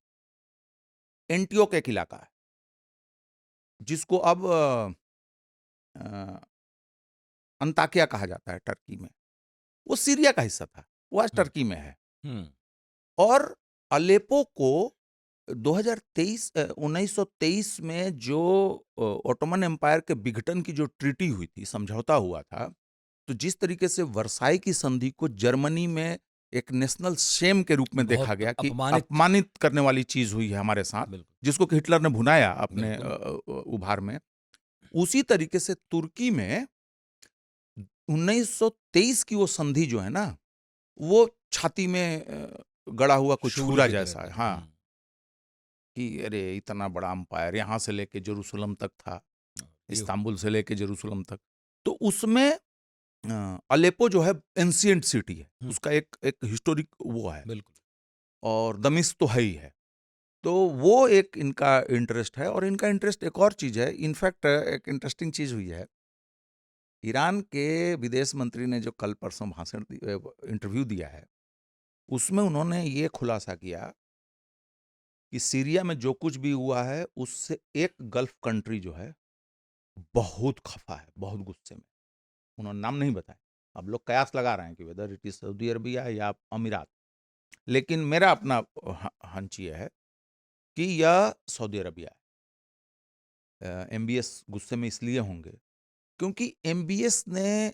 [SPEAKER 1] एंटियोक एक इलाका है जिसको अब अ, अंताकिया कहा जाता है टर्की में, वो सीरिया का हिस्सा था, वो आज
[SPEAKER 2] हम्म,
[SPEAKER 1] टर्की में है।
[SPEAKER 2] हम्म,
[SPEAKER 1] और अलेपो को 1923 में जो ओटोमन एम्पायर के विघटन की जो ट्रीटी हुई थी, समझौता हुआ था, तो जिस तरीके से वर्साई की संधि को जर्मनी में एक नेशनल शेम के रूप में देखा
[SPEAKER 2] बहुत
[SPEAKER 1] गया कि
[SPEAKER 2] अपमानित।
[SPEAKER 1] अपमानित करने वाली चीज हुई है हमारे साथ,
[SPEAKER 2] बिल्कुल,
[SPEAKER 1] जिसको कि हिटलर ने भुनाया अपने
[SPEAKER 2] बिल्कुल।
[SPEAKER 1] उभार में, उसी तरीके से तुर्की में 1923 की वो संधि जो है ना, वो छाती में गड़ा हुआ कुछ
[SPEAKER 2] शूल
[SPEAKER 1] छुरा
[SPEAKER 2] की तरह
[SPEAKER 1] जैसा है।
[SPEAKER 2] थी।
[SPEAKER 1] हाँ, कि अरे इतना बड़ा अंपायर, यहाँ से लेके जेरूसलम तक था,
[SPEAKER 2] ये
[SPEAKER 1] इस्तांबुल से लेके जेरूसलम तक। तो उसमें अलेपो जो है एंशिएंट सिटी है,
[SPEAKER 2] हम्म,
[SPEAKER 1] उसका एक एक हिस्टोरिक वो है,
[SPEAKER 2] बिल्कुल।
[SPEAKER 1] और दमिश्क तो है ही है। तो वो एक इनका इंटरेस्ट है, और इनका इंटरेस्ट एक और चीज है। इनफैक्ट एक इंटरेस्टिंग चीज हुई है, ईरान के विदेश मंत्री ने जो कल परसों इंटरव्यू दिया है, उसमें उन्होंने ये खुलासा किया कि सीरिया में जो कुछ भी हुआ है, उससे एक गल्फ कंट्री जो है बहुत खफा है, बहुत गुस्से में। उन्होंने नाम नहीं बताया, अब लोग कयास लगा रहे हैं कि whether it is Saudi Arabia या अमीरात, लेकिन मेरा अपना हंच ये है कि यह सऊदी अरबिया है। एमबीएस गुस्से में इसलिए होंगे क्योंकि एमबीएस ने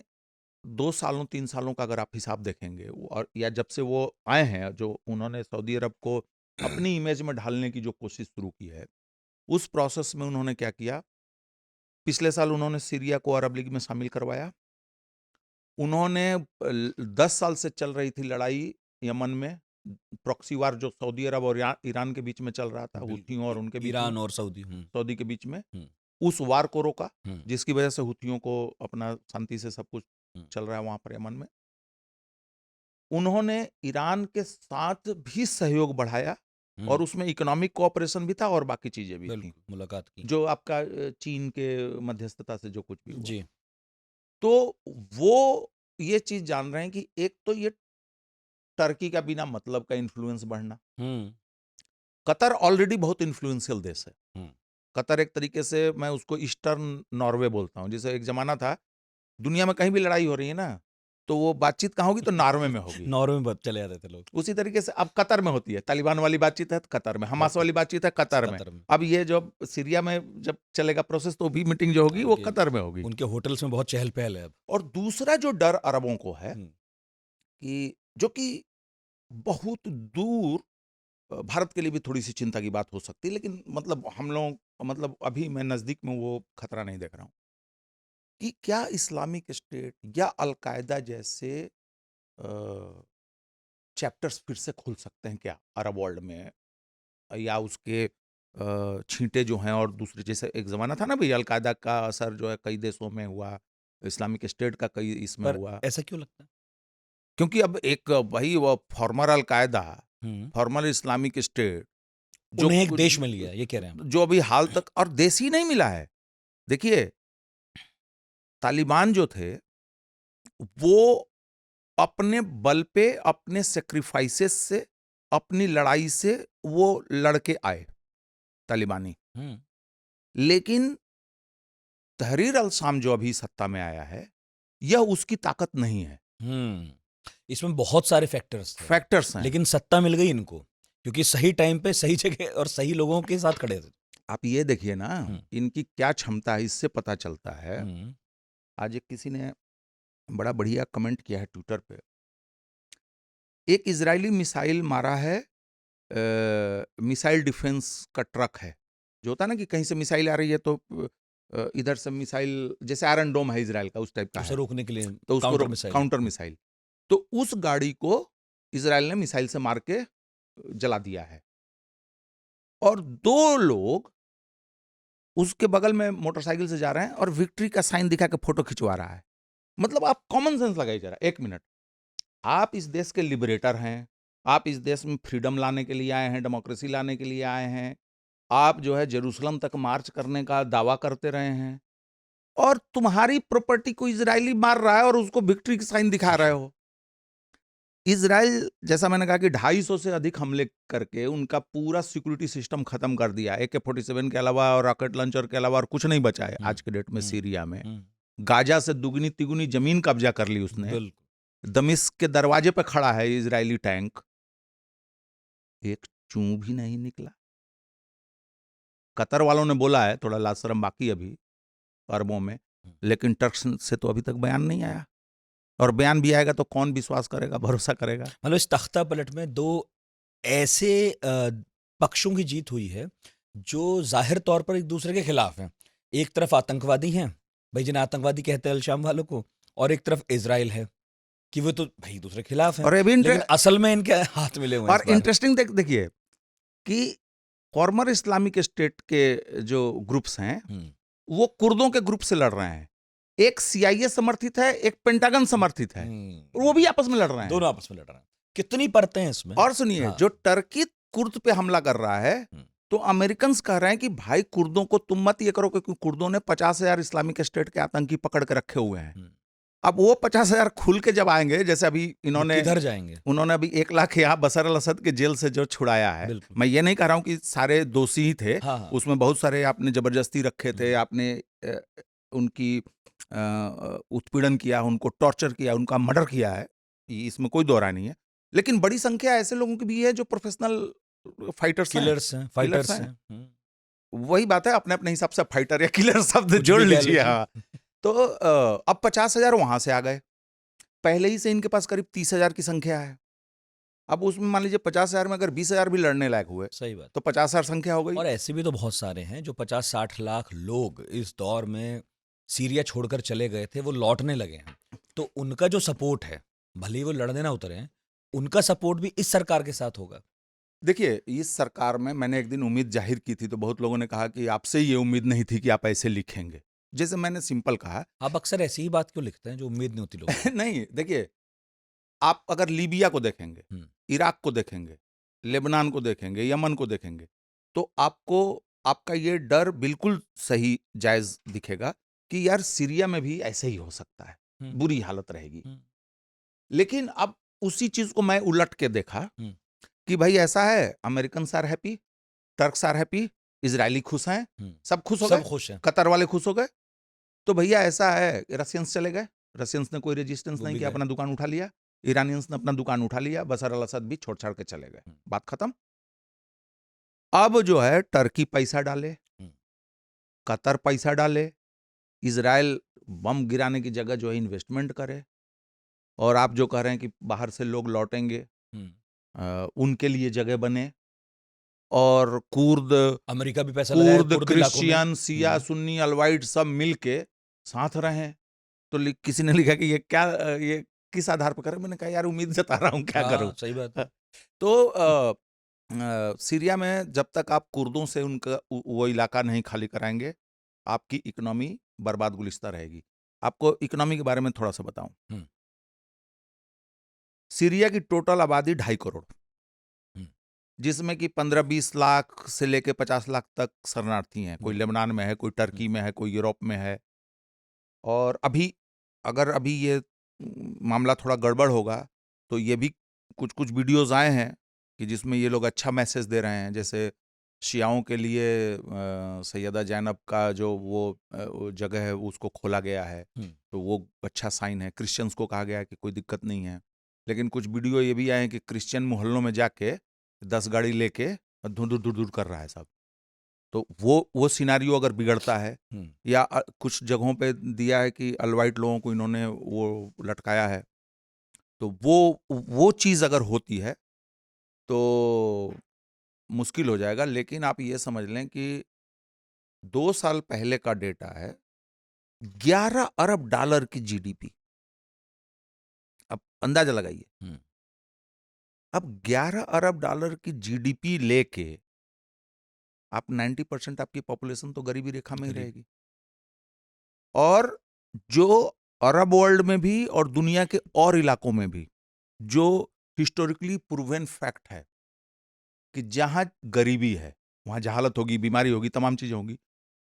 [SPEAKER 1] 2 सालों 3 सालों का अगर आप हिसाब देखेंगे और या जब से वो आए हैं, जो उन्होंने सऊदी अरब को अपनी इमेज में ढालने की जो कोशिश शुरू की है, उस प्रोसेस में उन्होंने क्या किया, पिछले साल उन्होंने सीरिया को अरब लीग में शामिल करवाया। उन्होंने 10 साल से चल रही थी लड़ाई यमन में, प्रॉक्सी वार जो सऊदी अरब और ईरान के बीच में चल रहा था, हुथियों और उनके बीच में,
[SPEAKER 2] ईरान और सऊदी।
[SPEAKER 1] सऊदी के बीच में,
[SPEAKER 2] हम्म,
[SPEAKER 1] उस वार को रोका,
[SPEAKER 2] हम्म,
[SPEAKER 1] जिसकी वजह से हुथियों को अपना शांति से सब कुछ
[SPEAKER 2] हम्म,
[SPEAKER 1] चल रहा है वहां पर यमन में। उन्होंने ईरान के साथ भी सहयोग बढ़ाया और उसमें इकोनॉमिक कोऑपरेशन भी था और बाकी चीजें भी थी,
[SPEAKER 2] बिल्कुल मुलाकात की।
[SPEAKER 1] जो आपका चीन के मध्यस्थता से जो कुछ भी हुआ।
[SPEAKER 2] जी।
[SPEAKER 1] तो वो ये चीज जान रहे हैं कि एक तो ये टर्की का बिना मतलब का इन्फ्लुएंस बढ़ना,
[SPEAKER 2] हम्म,
[SPEAKER 1] कतर ऑलरेडी बहुत इन्फ्लुएंशियल देश है।
[SPEAKER 2] हम्म,
[SPEAKER 1] कतर एक तरीके से मैं उसको ईस्टर्न नॉर्वे बोलता हूँ। जैसे एक जमाना था, दुनिया में कहीं भी लड़ाई हो रही है ना, तो वो बातचीत कहाँ होगी, तो नॉर्वे में होगी।
[SPEAKER 2] नॉर्वे में चले जाते थे लोग।
[SPEAKER 1] उसी तरीके से अब कतर में होती है, तालिबान वाली बातचीत है तो कतर में, हमास वाली बातचीत है कतर में।
[SPEAKER 2] कतर में।
[SPEAKER 1] अब ये जो सीरिया में जब चलेगा प्रोसेस, तो भी मीटिंग जो होगी वो कतर में होगी।
[SPEAKER 2] उनके होटल्स में बहुत चहल पहल है अब।
[SPEAKER 1] और दूसरा जो डर अरबों को है,
[SPEAKER 2] हम्म,
[SPEAKER 1] कि जो कि बहुत दूर भारत के लिए भी थोड़ी सी चिंता की बात हो सकती है, लेकिन मतलब हम लोग, मतलब अभी मैं नजदीक में वो खतरा नहीं देख रहा हूं, कि क्या इस्लामिक स्टेट या अलकायदा जैसे चैप्टर्स फिर से खुल सकते हैं क्या अरब वर्ल्ड में, या उसके छींटे जो हैं, और दूसरे, जैसे एक जमाना था ना भाई, अलकायदा का असर जो है कई देशों में हुआ, इस्लामिक स्टेट का कई इसमें
[SPEAKER 2] पर
[SPEAKER 1] हुआ,
[SPEAKER 2] ऐसा क्यों लगता है?
[SPEAKER 1] क्योंकि अब एक भाई वो farmer al Qaeda, farmer Islamic state, जो
[SPEAKER 2] उन्हें एक देश मिल गया, ये कह रहे हैं।
[SPEAKER 1] जो अभी हाल तक, और देश ही नहीं मिला है। देखिए, तालिबान जो थे वो अपने बल पे, अपने सेक्रीफाइसेस से, अपनी लड़ाई से वो लड़के आए तालिबानी। लेकिन तहरीर अल शाम जो अभी सत्ता में आया है, यह उसकी ताकत नहीं है।
[SPEAKER 2] इसमें बहुत सारे फैक्टर्स हैं, लेकिन सत्ता मिल गई इनको क्योंकि सही टाइम पे सही जगह और सही लोगों के साथ खड़े थे।
[SPEAKER 1] आप ये देखिए ना, इनकी क्या क्षमता है, इससे पता चलता है। आज एक किसी ने बड़ा बढ़िया कमेंट किया है ट्विटर पे, एक इजरायली मिसाइल मारा है, मिसाइल डिफेंस का ट्रक है, जो होता है ना कि कहीं से मिसाइल आ रही है तो इधर से मिसाइल, जैसे आयरन डोम है इजराइल का, उस टाइप का
[SPEAKER 2] उसे
[SPEAKER 1] है,
[SPEAKER 2] रोकने के लिए
[SPEAKER 1] तो उसको काउंटर
[SPEAKER 2] मिसाइल।
[SPEAKER 1] मिसाइल, तो उस गाड़ी को इजराइल ने मिसाइल से मार के जला दिया है, और 2 लोग उसके बगल में मोटरसाइकिल से जा रहे हैं और विक्ट्री का साइन दिखा के फोटो खिंचवा रहा है। मतलब आप कॉमन सेंस लगाइए जरा, 1 मिनट, आप इस देश के लिबरेटर हैं, आप इस देश में फ्रीडम लाने के लिए आए हैं, डेमोक्रेसी लाने के लिए आए हैं, आप जो है जेरूसलम तक मार्च करने का दावा करते रहे हैं, और तुम्हारी प्रॉपर्टी को इजरायली मार रहा है और उसको विक्ट्री की साइन दिखा रहे हो। इजराइल, जैसा मैंने कहा कि 250 से अधिक हमले करके उनका पूरा सिक्योरिटी सिस्टम खत्म कर दिया, AK-47 के अलावा और रॉकेट लॉन्चर के अलावा और कुछ नहीं बचा है आज के डेट में सीरिया में। गाजा से दुगनी तिगुनी जमीन कब्जा कर ली उसने। दमिश्क के दरवाजे पे खड़ा है इजरायली टैंक, एक चूं भी नहीं निकला। कतर वालों ने बोला है, थोड़ा लाज शर्म बाकी अभी अरबों में, लेकिन टर्क्स से तो अभी तक बयान नहीं आया, और बयान भी आएगा तो कौन विश्वास करेगा, भरोसा करेगा।
[SPEAKER 2] मतलब इस तख्ता पलट में 2 ऐसे पक्षों की जीत हुई है जो जाहिर तौर पर एक दूसरे के खिलाफ हैं। एक तरफ आतंकवादी हैं, भाई जिन्हें आतंकवादी कहते हैं अल-शाम वालों को, और एक तरफ इजराइल है कि वो तो भाई दूसरे खिलाफ हैं,
[SPEAKER 1] और
[SPEAKER 2] लेकिन असल में इनके हाथ मिले हुए हैं।
[SPEAKER 1] और इंटरेस्टिंग देखिए कि फॉर्मर इस्लामिक स्टेट के जो ग्रुप्स हैं, वो कुर्दों के ग्रुप से लड़ रहे हैं। एक CIA समर्थित है, एक पेंटागन समर्थित है, और वो भी आपस में लड़ रहे हैं,
[SPEAKER 2] दोनों आपस में लड़ रहे हैं। कितनी परतें हैं इसमें।
[SPEAKER 1] और सुनिए, जो टर्की कुर्द पे हमला कर रहा है, तो अमेरिकन कह रहे हैं कि भाई कुर्दों को तुम मत ये करो, क्योंकि कुर्दों ने 50,000 इस्लामिक स्टेट के आतंकी पकड़ के रखे हुए हैं। अब वो 50,000 खुल के जब आएंगे, जैसे अभी इन्होंने,
[SPEAKER 2] किधर जाएंगे? उन्होंने
[SPEAKER 1] अभी 1 लाख यहाँ बशर अल असद के जेल से जो छुड़ाया है। मैं ये नहीं कह रहा हूँ कि सारे दोषी ही थे, उसमें बहुत सारे आपने जबरदस्ती रखे थे, आपने उनकी उत्पीड़न किया, उनको टॉर्चर किया, उनका मर्डर किया है, इसमें कोई दो राय नहीं है। लेकिन बड़ी संख्या ऐसे लोगों की भी है जो प्रोफेशनल फाइटर्स हैं। वही बात है, अपने अपने हिसाब से फाइटर या किलर शब्द जोड़ लीजिए। हाँ, तो अब 50,000 वहां से आ गए, पहले ही से इनके पास करीब 30,000 की संख्या है। अब उसमें मान लीजिए 50,000 में अगर 20,000 भी लड़ने लायक हुए
[SPEAKER 2] सही बात।
[SPEAKER 1] तो 50,000 संख्या हो गई।
[SPEAKER 2] और ऐसे भी तो बहुत सारे हैं जो 50-60 लाख लोग इस दौर में सीरिया छोड़कर चले गए थे, वो लौटने लगे हैं। तो उनका जो सपोर्ट है, भले ही वो लड़ने ना उतरे हैं, उनका सपोर्ट भी इस सरकार के साथ होगा।
[SPEAKER 1] देखिए, इस सरकार में मैंने एक दिन उम्मीद जाहिर की थी, तो बहुत लोगों ने कहा कि आपसे ये उम्मीद नहीं थी कि आप ऐसे लिखेंगे। जैसे मैंने सिंपल कहा
[SPEAKER 2] आप अक्सर ऐसी ही बात क्यों लिखते हैं जो उम्मीद नहीं होती लोगों को?
[SPEAKER 1] नहीं, देखिए, आप अगर लीबिया को देखेंगे,
[SPEAKER 2] हुँ,
[SPEAKER 1] इराक को देखेंगे, लेबनान को देखेंगे, यमन को देखेंगे, तो आपको आपका ये डर बिल्कुल सही जायज़ दिखेगा कि यार सीरिया में भी ऐसे ही हो सकता है,
[SPEAKER 2] हुँ,
[SPEAKER 1] बुरी हालत रहेगी।
[SPEAKER 2] हुँ,
[SPEAKER 1] लेकिन अब उसी चीज़ को मैं उलट के देखा
[SPEAKER 2] हुँ,
[SPEAKER 1] कि भाई ऐसा है, Americans are happy, Turks are happy, Israeli खुश हैं,
[SPEAKER 2] हुँ।
[SPEAKER 1] सब खुश हो
[SPEAKER 2] सब
[SPEAKER 1] गए,
[SPEAKER 2] खुश हैं,
[SPEAKER 1] कतर वाले खुश हो गए। तो भैया ऐसा है, रशियंस चले गए, रशियंस ने कोई रेजिस्टेंस
[SPEAKER 2] वो
[SPEAKER 1] नहीं
[SPEAKER 2] भी
[SPEAKER 1] किया,
[SPEAKER 2] गए।
[SPEAKER 1] अपना दुकान उठा लिया। ईरानियंस ने अपना दुकान उठा लिया, बशर अल असद भी छोड़-छाड़ के चले गए,
[SPEAKER 2] हुँ,
[SPEAKER 1] बात खत्म। अब जो है टर्की पैसा डाले,
[SPEAKER 2] हुँ,
[SPEAKER 1] कतर पैसा डाले, इज़राइल बम गिराने की जगह जो है इन्वेस्टमेंट करे, और आप जो कह रहे हैं कि बाहर से लोग लौटेंगे,
[SPEAKER 2] हुँ।
[SPEAKER 1] उनके लिए जगह बने, और कुर्द
[SPEAKER 2] अमेरिका भी पैसा लगाएगा
[SPEAKER 1] कुर्द,
[SPEAKER 2] कुर्द इलाकों में।
[SPEAKER 1] क्रिश्चियन, शिया,
[SPEAKER 2] हुँ,
[SPEAKER 1] सुन्नी, अलवाइट सब मिल के साथ रहें। तो किसी ने लिखा कि ये क्या, ये किस आधार पर करें? मैंने कहा यार उम्मीद जता रहा हूँ, क्या करूँ?
[SPEAKER 2] हाँ, सही बात है।
[SPEAKER 1] तो सीरिया में जब तक आप कुर्दों से उनका वो इलाका नहीं खाली कराएंगे, आपकी इकोनॉमी बर्बाद गुलिस्ता रहेगी। आपको इकोनॉमी के बारे में थोड़ा सा बताऊं।
[SPEAKER 2] हुँ,
[SPEAKER 1] सीरिया की टोटल आबादी 2.5 करोड़,
[SPEAKER 2] हुँ,
[SPEAKER 1] जिसमें कि 15-20 लाख से लेके 50 लाख तक शरणार्थी हैं। कोई
[SPEAKER 2] हुँ,
[SPEAKER 1] लेबनान में है, कोई
[SPEAKER 2] हुँ,
[SPEAKER 1] टर्की में है, कोई यूरोप में है। और अभी ये मामला थोड़ा गड़बड़ होगा, तो ये भी कुछ-कुछ वीडियोज़ आए हैं कि जिसमें ये लोग अच्छा मैसेज दे रहे हैं। जैसे शियाओं के लिए सैयदा ज़ैनब का जो वो जगह है उसको खोला गया है,
[SPEAKER 2] हुँ।
[SPEAKER 1] तो वो अच्छा साइन है। क्रिश्चियंस को कहा गया है कि कोई दिक्कत नहीं है। लेकिन कुछ वीडियो ये भी आए हैं कि क्रिश्चियन मोहल्लों में जाके 10 गाड़ी लेके धुर-धुर कर रहा है सब। तो वो सिनेरियो अगर बिगड़ता है,
[SPEAKER 2] हुँ,
[SPEAKER 1] या कुछ जगहों पे दिया है कि अल्वाइट लोगों को इन्होंने वो लटकाया है, तो वो चीज़ अगर होती है तो मुश्किल हो जाएगा। लेकिन आप ये समझ लें कि 2 साल पहले का डेटा है, 11 अरब डॉलर की जीडीपी। अब अंदाजा लगाइए,
[SPEAKER 2] हुँ,
[SPEAKER 1] अब 11 अरब डॉलर की जीडीपी लेके आप 90% आपकी पॉपुलेशन तो गरीबी रेखा में ही
[SPEAKER 2] करीब
[SPEAKER 1] रहेगी। और जो अरब वर्ल्ड में भी और दुनिया के और इलाकों में भी जो हिस्टोरिकली प्रूवन फैक्ट है कि जहां गरीबी है, वहां जहालत होगी, बीमारी होगी, तमाम चीजें होंगी,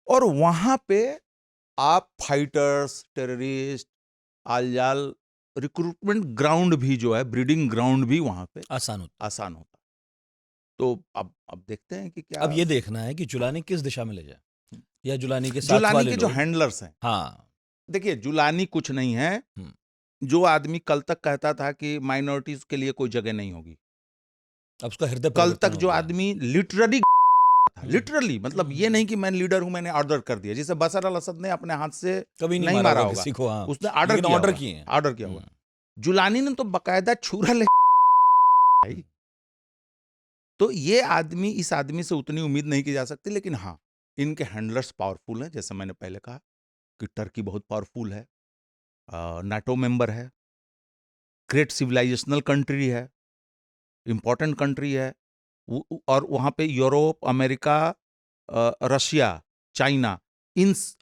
[SPEAKER 1] और वहां पे आप फाइटर्स, टेररिस्ट, आलजाल, रिक्रूटमेंट ग्राउंड भी जो है, ब्रीडिंग ग्राउंड भी वहां पे
[SPEAKER 2] आसान होता।
[SPEAKER 1] आसान होता। तो अब देखते हैं कि क्या।
[SPEAKER 2] अब ये देखना है कि जुलानी किस दिशा में ले जाए या जुलानी के साथ
[SPEAKER 1] जुलानी
[SPEAKER 2] वाले
[SPEAKER 1] के जो
[SPEAKER 2] लोग।
[SPEAKER 1] हैंडलर्स हैं,
[SPEAKER 2] हाँ।
[SPEAKER 1] देखिए जुलानी कुछ नहीं है।
[SPEAKER 2] हुँ,
[SPEAKER 1] जो आदमी कल तक कहता था कि माइनॉरिटीज के लिए कोई जगह नहीं होगी,
[SPEAKER 2] अब उसका हृदय
[SPEAKER 1] कल तक
[SPEAKER 2] परिवर्तन हो
[SPEAKER 1] जो
[SPEAKER 2] गया है।
[SPEAKER 1] आदमी लिटरली था,
[SPEAKER 2] हुँ,
[SPEAKER 1] लिटरली मतलब ये
[SPEAKER 2] हुँ।
[SPEAKER 1] नहीं कि मैं लीडर हूं, मैंने ऑर्डर कर दिया, जिसे बशर अल असद ने अपने हाथ से
[SPEAKER 2] कभी नहीं
[SPEAKER 1] नहीं
[SPEAKER 2] मारा
[SPEAKER 1] मारा
[SPEAKER 2] होगा
[SPEAKER 1] होगा,
[SPEAKER 2] किसी को, हाँ,
[SPEAKER 1] उसने ऑर्डर
[SPEAKER 2] लेकिन
[SPEAKER 1] किया
[SPEAKER 2] ऑर्डर
[SPEAKER 1] होगा,
[SPEAKER 2] किए हैं।
[SPEAKER 1] ऑर्डर किया
[SPEAKER 2] हुँ,
[SPEAKER 1] होगा। जुलानी ने तो बकायदा छुरा ले
[SPEAKER 2] हुँ,
[SPEAKER 1] भाई। तो ये आदमी, इस आदमी से उतनी उम्मीद नहीं की जा सकती। लेकिन हाँ, इनके हैंडलर्स पावरफुल हैं, जैसे मैंने पहले कहा कि टर्की बहुत पावरफुल है, नाटो मेंबर है, ग्रेट सिविलाइजेशनल कंट्री है, इंपॉर्टेंट कंट्री है। और वहाँ पे यूरोप, अमेरिका, रशिया, चाइना,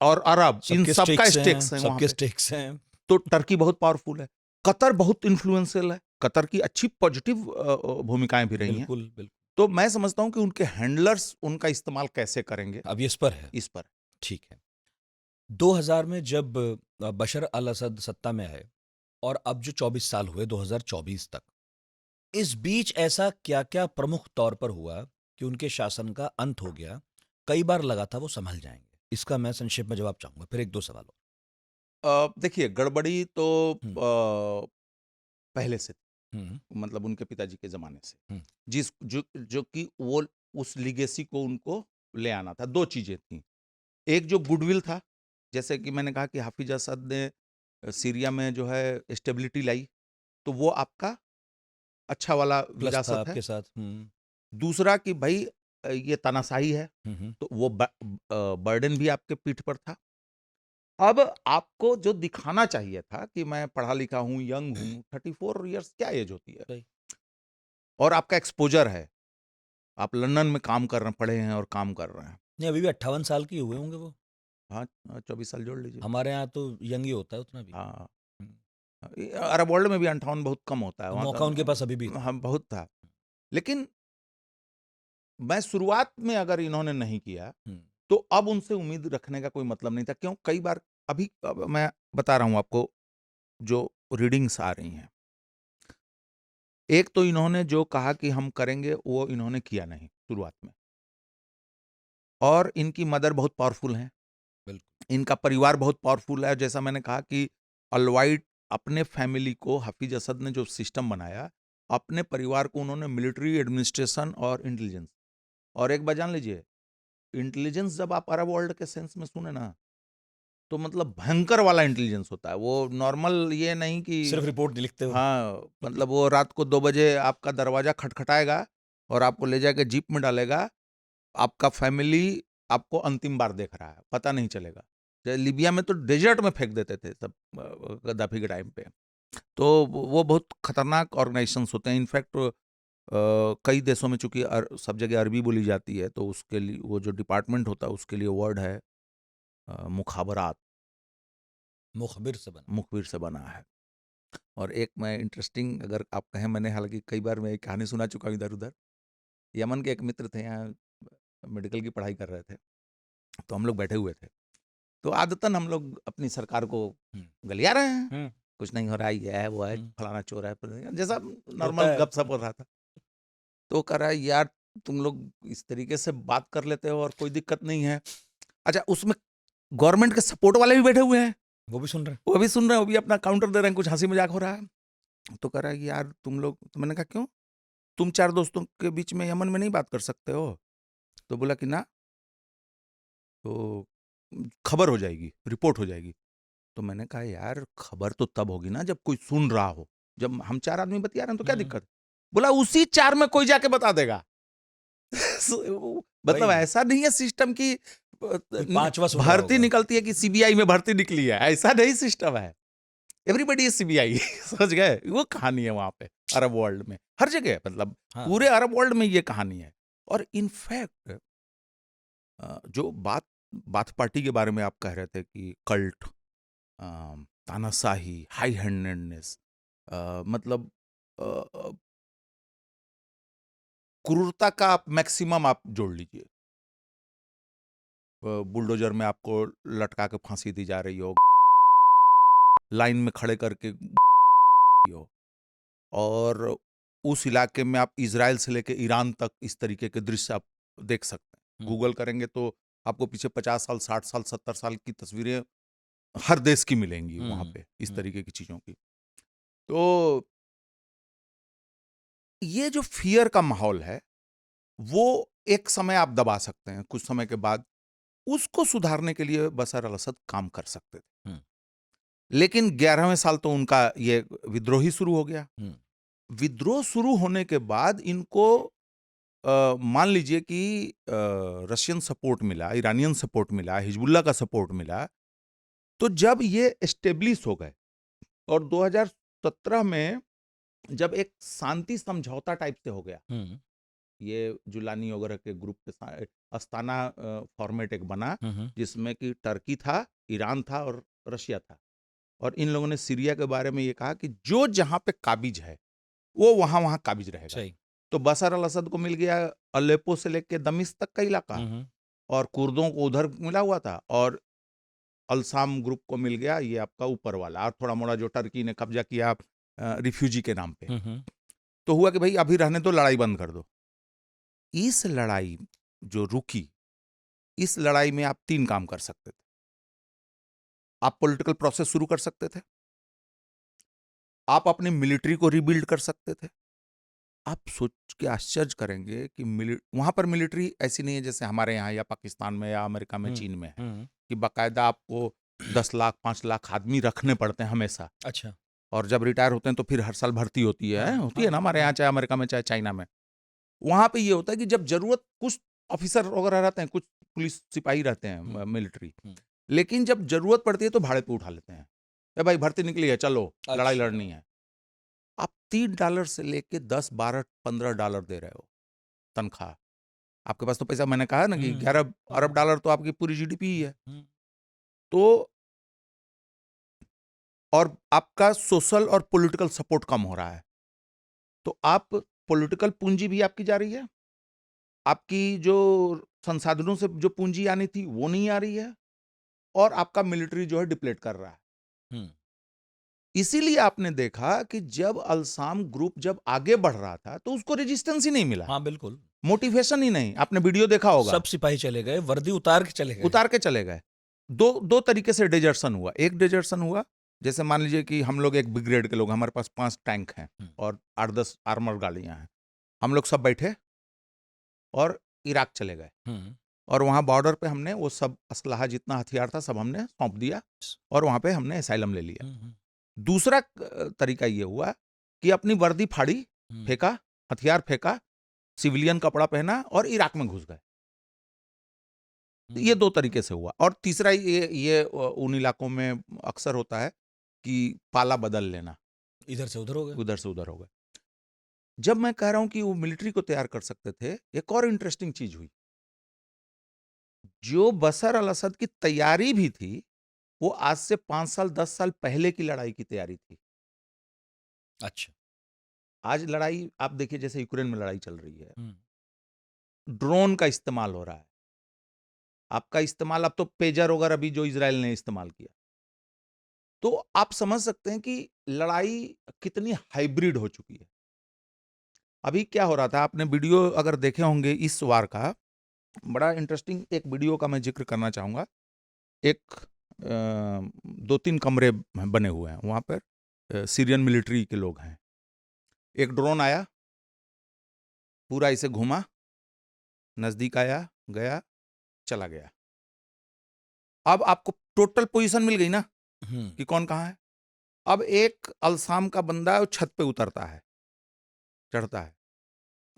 [SPEAKER 1] और अरब, इन
[SPEAKER 2] सबके
[SPEAKER 1] सबका
[SPEAKER 2] स्टेक्स हैं,
[SPEAKER 1] स्टेक्स हैं वहाँ
[SPEAKER 2] सबके
[SPEAKER 1] पे।
[SPEAKER 2] स्टेक्स हैं।
[SPEAKER 1] तो टर्की बहुत पावरफुल है। कतर बहुत इन्फ्लुएंशियल है। कतर की अच्छी पॉजिटिव भूमिकाएं भी रही हैं।
[SPEAKER 2] बिल्कुल, बिल्कुल।
[SPEAKER 1] तो मैं समझता हूं कि उनके हैंडलर्स उनका इस्तेमाल कैसे करेंगे,
[SPEAKER 2] अब ये इस पर है।
[SPEAKER 1] इस पर।
[SPEAKER 2] ठीक है। 2000 में जब बशर अल असद सत्ता में आए और अब जो 24 साल हुए 2024 तक, इस बीच ऐसा क्या-क्या प्रमुख तौर पर हुआ कि उनके शासन का अंत हो गया? कई बार लगा था वो संभल जाएँगे। इसका मैं संक्षेप में जवाब चाहूँगा, फिर 1-2 सवाल और।
[SPEAKER 1] देखिए, गड़बड़ी तो
[SPEAKER 2] हुँ,
[SPEAKER 1] पहले से
[SPEAKER 2] हुँ,
[SPEAKER 1] थी, मतलब उनके पिताजी के ज़माने से।
[SPEAKER 2] हुँ,
[SPEAKER 1] जिस जो जो कि वो उस लीगेसी को उनको ले आना था। 2 चीज़ें थीं। एक जो गुडविल था, जैसे कि मैंने कहा कि हाफ़िज़ असद ने सीरिया में जो है स्टेबिलिटी लाई, तो वो आपका अच्छा वाला
[SPEAKER 2] प्लस था
[SPEAKER 1] विरासत है।
[SPEAKER 2] आपके साथ।
[SPEAKER 1] दूसरा कि भाई ये तानाशाही है, तो वो बर्डन भी आपके पीठ पर था। अब आपको जो दिखाना चाहिए था कि मैं पढ़ा लिखा हूँ, यंग हूँ, 34 इयर्स क्या एज होती है,
[SPEAKER 2] सही।
[SPEAKER 1] और आपका एक्सपोजर है, आप लंदन में काम कर रहे पढ़े हैं और काम कर रहे हैं।
[SPEAKER 2] नहीं, अभी भी 58 साल की हुए होंगे वो।
[SPEAKER 1] हाँ, 24 साल जोड़ लीजिए।
[SPEAKER 2] हमारे यहाँ तो यंग ही होता है उतना भी।
[SPEAKER 1] हाँ,
[SPEAKER 2] हम्म,
[SPEAKER 1] अरब वर्ल्ड में भी 58 बहुत कम होता है,
[SPEAKER 2] तो
[SPEAKER 1] वहाँ
[SPEAKER 2] मौका उनके पास अभी भी
[SPEAKER 1] तो
[SPEAKER 2] था।
[SPEAKER 1] हाँ बहुत था। लेकिन मैं शुरुआत में अगर इन्होंने नहीं किया, तो अब उनसे उम्मीद रखने का कोई मतलब नहीं था। क्यों? कई बार अभी अब मैं बता रहा हूँ आपको जो रीडिंग्स आ रही हैं। एक तो इन्होंने जो कहा कि हम करेंगे वो इन्होंने किया नहीं शुरुआत में, और इनकी मदर बहुत पावरफुल हैं,
[SPEAKER 2] बिल्कुल।
[SPEAKER 1] इनका परिवार बहुत पावरफुल है। जैसा मैंने कहा कि अलवाइट अपने फैमिली को, हाफिज असद ने जो सिस्टम बनाया, अपने परिवार को उन्होंने मिलिट्री, एडमिनिस्ट्रेशन और इंटेलिजेंस, और एक बात जान लीजिए, इंटेलिजेंस जब आप अरब वर्ल्ड के सेंस में सुने ना, तो मतलब भयंकर वाला इंटेलिजेंस होता है। वो नॉर्मल ये नहीं कि
[SPEAKER 2] सिर्फ रिपोर्ट नहीं लिखते हो।
[SPEAKER 1] हाँ, मतलब वो रात को 2 बजे आपका दरवाजा खटखटाएगा और आपको ले जाके जीप में डालेगा। आपका फैमिली आपको अंतिम बार देख रहा है, पता नहीं चलेगा। जैसे लीबिया में तो डेजर्ट में फेंक देते थे सब गद्दाफी के टाइम पे। तो वो बहुत खतरनाक ऑर्गेनाइजेशंस होते हैं। इनफैक्ट कई देशों में चूंकि सब जगह अरबी बोली जाती है, तो उसके लिए वो जो डिपार्टमेंट होता है उसके लिए वर्ड है मुखाबरात,
[SPEAKER 2] मुखबिर से बना।
[SPEAKER 1] मुखबिर से बना है। और एक मैं इंटरेस्टिंग अगर आप कहें, मैंने हालांकि कई बार मैं एक कहानी सुना चुका हूँ इधर उधर। यमन के एक मित्र थे, यहाँ मेडिकल की पढ़ाई कर रहे थे, तो हम लोग बैठे हुए थे। तो आदतन हम लोग अपनी सरकार को गलिया रहे हैं, कुछ नहीं हो रहा है, ये है वो है, फलाना चोर है, जैसा नॉर्मल गपशप हो रहा था। तो कह रहा है यार तुम लोग इस तरीके से बात कर लेते हो और कोई दिक्कत नहीं है। अच्छा, उसमें गवर्नमेंट के सपोर्ट वाले भी बैठे हुए हैं,
[SPEAKER 2] वो भी सुन रहे हैं।
[SPEAKER 1] वो भी सुन रहे हैं, वो भी अपना काउंटर दे रहे हैं, कुछ हंसी मजाक हो रहा है। तो कह रहा है कि यार तुम लोग, तो मैंने कहा क्यों, तुम 4 दोस्तों के बीच में यमन में नहीं बात कर सकते हो? तो बोला कि ना, तो खबर हो जाएगी, रिपोर्ट हो जाएगी। तो मैंने कहा यार खबर तो तब होगी ना जब कोई सुन रहा हो। जब हम 4 आदमी बतिया रहे हैं तो क्या दिक्कत? बोला उसी 4 में कोई जाके बता देगा। मतलब
[SPEAKER 2] वही।
[SPEAKER 1] ऐसा नहीं है सिस्टम की
[SPEAKER 2] कोई पांचवा सुन रहा
[SPEAKER 1] भर्ती
[SPEAKER 2] होगा।
[SPEAKER 1] निकलती है कि सीबीआई में भर्ती निकली है, ऐसा नहीं सिस्टम है। Everybody is CBI. समझ गए? वो कहानी है वहां पे अरब वर्ल्ड में, हर जगह, मतलब
[SPEAKER 2] हाँ।
[SPEAKER 1] पूरे अरब वर्ल्ड में ये कहानी है। और इनफैक्ट जो बात पार्टी के बारे में आप कह रहे थे कि कल्ट, तानाशाही, हाई हैंडेडनेस, मतलब अ, अ, क्रूरता का आप मैक्सिमम आप जोड़ लीजिए। बुलडोजर में आपको लटका के फांसी दी जा रही हो, लाइन में खड़े करके हो, और उस इलाके में आप इजराइल से लेके ईरान तक इस तरीके के दृश्य आप देख सकते हैं। गूगल करेंगे तो आपको पीछे 50 साल, 60 साल, 70 साल की तस्वीरें हर देश की मिलेंगी वहां पे, इस तरीके की चीजों की। तो ये जो फियर का माहौल है, वो एक समय आप दबा सकते हैं, कुछ समय के बाद उसको सुधारने के लिए बशर अल असद काम कर सकते थे। लेकिन 11वें साल तो उनका ये विद्रोह ही शुरू हो गया। विद्रोह शुरू होने के बाद इनको मान लीजिए कि रशियन सपोर्ट मिला, ईरानियन सपोर्ट मिला, हिजबुल्ला का सपोर्ट मिला। तो जब ये एस्टेब्लिश हो गए और 2017 में जब एक शांति समझौता टाइप से हो गया, ये जुलानी वगैरह के ग्रुप के साथ अस्ताना फॉर्मेट एक बना, जिसमें कि टर्की था, ईरान था और रशिया था। और इन लोगों ने सीरिया के बारे में ये कहा कि जो जहां पे काबिज है वो वहां वहां काबिज रहेगा। तो बशर अल असद को मिल गया अलेप्पो से लेके दमिश्क तक का इलाका, और कुर्दों को उधर मिला हुआ था, और अलसाम ग्रुप को मिल गया ये आपका ऊपर वाला, और थोड़ा मोड़ा जो टर्की ने कब्जा किया रिफ्यूजी के नाम पे। तो हुआ कि भाई अभी रहने दो, लड़ाई बंद कर दो। इस लड़ाई जो रुकी, इस लड़ाई में आप 3 काम कर सकते थे। आप पॉलिटिकल प्रोसेस शुरू कर सकते थे, आप अपने मिलिट्री को रिबिल्ड कर सकते थे। आप सोच के आश्चर्य करेंगे कि वहां पर मिलिट्री ऐसी नहीं है जैसे हमारे यहाँ या पाकिस्तान में या अमेरिका में, चीन में है, कि बाकायदा आपको 10 लाख 5 लाख आदमी रखने पड़ते हैं हमेशा,
[SPEAKER 2] अच्छा।
[SPEAKER 1] और जब रिटायर होते हैं तो फिर हर साल भर्ती होती है,
[SPEAKER 2] हाँ,
[SPEAKER 1] होती है ना हमारे
[SPEAKER 2] हाँ।
[SPEAKER 1] यहाँ, चाहे अमेरिका में चाहे चाइना में। वहाँ पे ये होता है कि जब ज़रूरत, कुछ ऑफिसर वगैरह रहते हैं, कुछ पुलिस सिपाही रहते हैं, मिलिट्री,
[SPEAKER 2] हुँ।
[SPEAKER 1] लेकिन जब ज़रूरत पड़ती है तो भाड़े पे उठा लेते हैं। ए भाई भर्ती निकली है, चलो लड़ाई
[SPEAKER 2] अच्छा।
[SPEAKER 1] लड़नी है। आप $3 से लेके 10, 12, $15 दे रहे हो तनख्वाह। आपके पास तो पैसा, मैंने कहा ना कि 11 अरब डॉलर तो आपकी पूरी जीडीपी ही है।
[SPEAKER 2] हुँ।
[SPEAKER 1] तो और आपका सोशल और पॉलिटिकल सपोर्ट कम हो रहा है। तो आप, पॉलिटिकल पूंजी भी आपकी जा रही है, आपकी जो संसाधनों से जो पूंजी आनी थी वो नहीं आ रही है, और आपका मिलिट्री जो है डिप्लेट कर रहा है।
[SPEAKER 2] हुँ।
[SPEAKER 1] इसीलिए आपने देखा कि जब अलसाम ग्रुप जब आगे बढ़ रहा था तो उसको रेजिस्टेंस ही नहीं मिला,
[SPEAKER 2] हाँ, बिल्कुल।
[SPEAKER 1] मोटिवेशन ही नहीं। आपने वीडियो देखा होगा,
[SPEAKER 2] सब सिपाही चले गए, वर्दी उतार के चले गए।
[SPEAKER 1] उतार के चले गए। दो तरीके से डेजर्सन हुआ। एक डेजर्सन हुआ, जैसे मान लीजिए कि हम लोग एक ब्रिगेड के लोग, हमारे पास 5 टैंक हैं
[SPEAKER 2] हुँ।
[SPEAKER 1] और 8-10 आर्मर गाड़ियां हैं, हम लोग सब बैठे और इराक चले गए,
[SPEAKER 2] हुँ।
[SPEAKER 1] और वहाँ बॉर्डर पे हमने वो सब असलहा, जितना हथियार था सब हमने सौंप दिया, और वहाँ पे हमने एसाइलम ले लिया।
[SPEAKER 2] हुँ, हुँ।
[SPEAKER 1] दूसरा तरीका ये हुआ कि अपनी वर्दी फाड़ी,
[SPEAKER 2] हुँ।
[SPEAKER 1] फेंका, हथियार फेंका, सिविलियन कपड़ा पहना और इराक में घुस गए। तो ये 2 तरीके से हुआ। और तीसरा ये उन इलाकों में अक्सर होता है कि पाला बदल लेना,
[SPEAKER 2] इधर से उधर हो गए।
[SPEAKER 1] उधर से उधर हो गए। जब मैं कह रहा हूं कि वो मिलिट्री को तैयार कर सकते थे, एक और इंटरेस्टिंग चीज हुई। जो बशर अल असद की तैयारी भी थी, वो आज से 5 साल 10 साल पहले की लड़ाई की तैयारी थी।
[SPEAKER 2] अच्छा।
[SPEAKER 1] आज लड़ाई आप देखिए, जैसे यूक्रेन में लड़ाई चल रही है,
[SPEAKER 2] हुँ।
[SPEAKER 1] ड्रोन का इस्तेमाल हो रहा है। आपका इस्तेमाल, अब तो पेजर वगैरह भी जो इजराइल ने इस्तेमाल किया। तो आप समझ सकते हैं कि लड़ाई कितनी हाइब्रिड हो चुकी है। अभी क्या हो रहा था, आपने वीडियो अगर देखे होंगे इस वार का, बड़ा इंटरेस्टिंग एक वीडियो का मैं जिक्र करना चाहूँगा। एक 2-3 कमरे बने हुए हैं, वहाँ पर सीरियन मिलिट्री के लोग हैं। एक ड्रोन आया, पूरा इसे घुमा, नज़दीक आया, गया, चला गया। अब आपको टोटल पोजीशन मिल गई ना
[SPEAKER 2] हुँ।
[SPEAKER 1] कि कौन कहाँ है। अब एक अलसाम का बंदा वो छत पे उतरता है, चढ़ता है।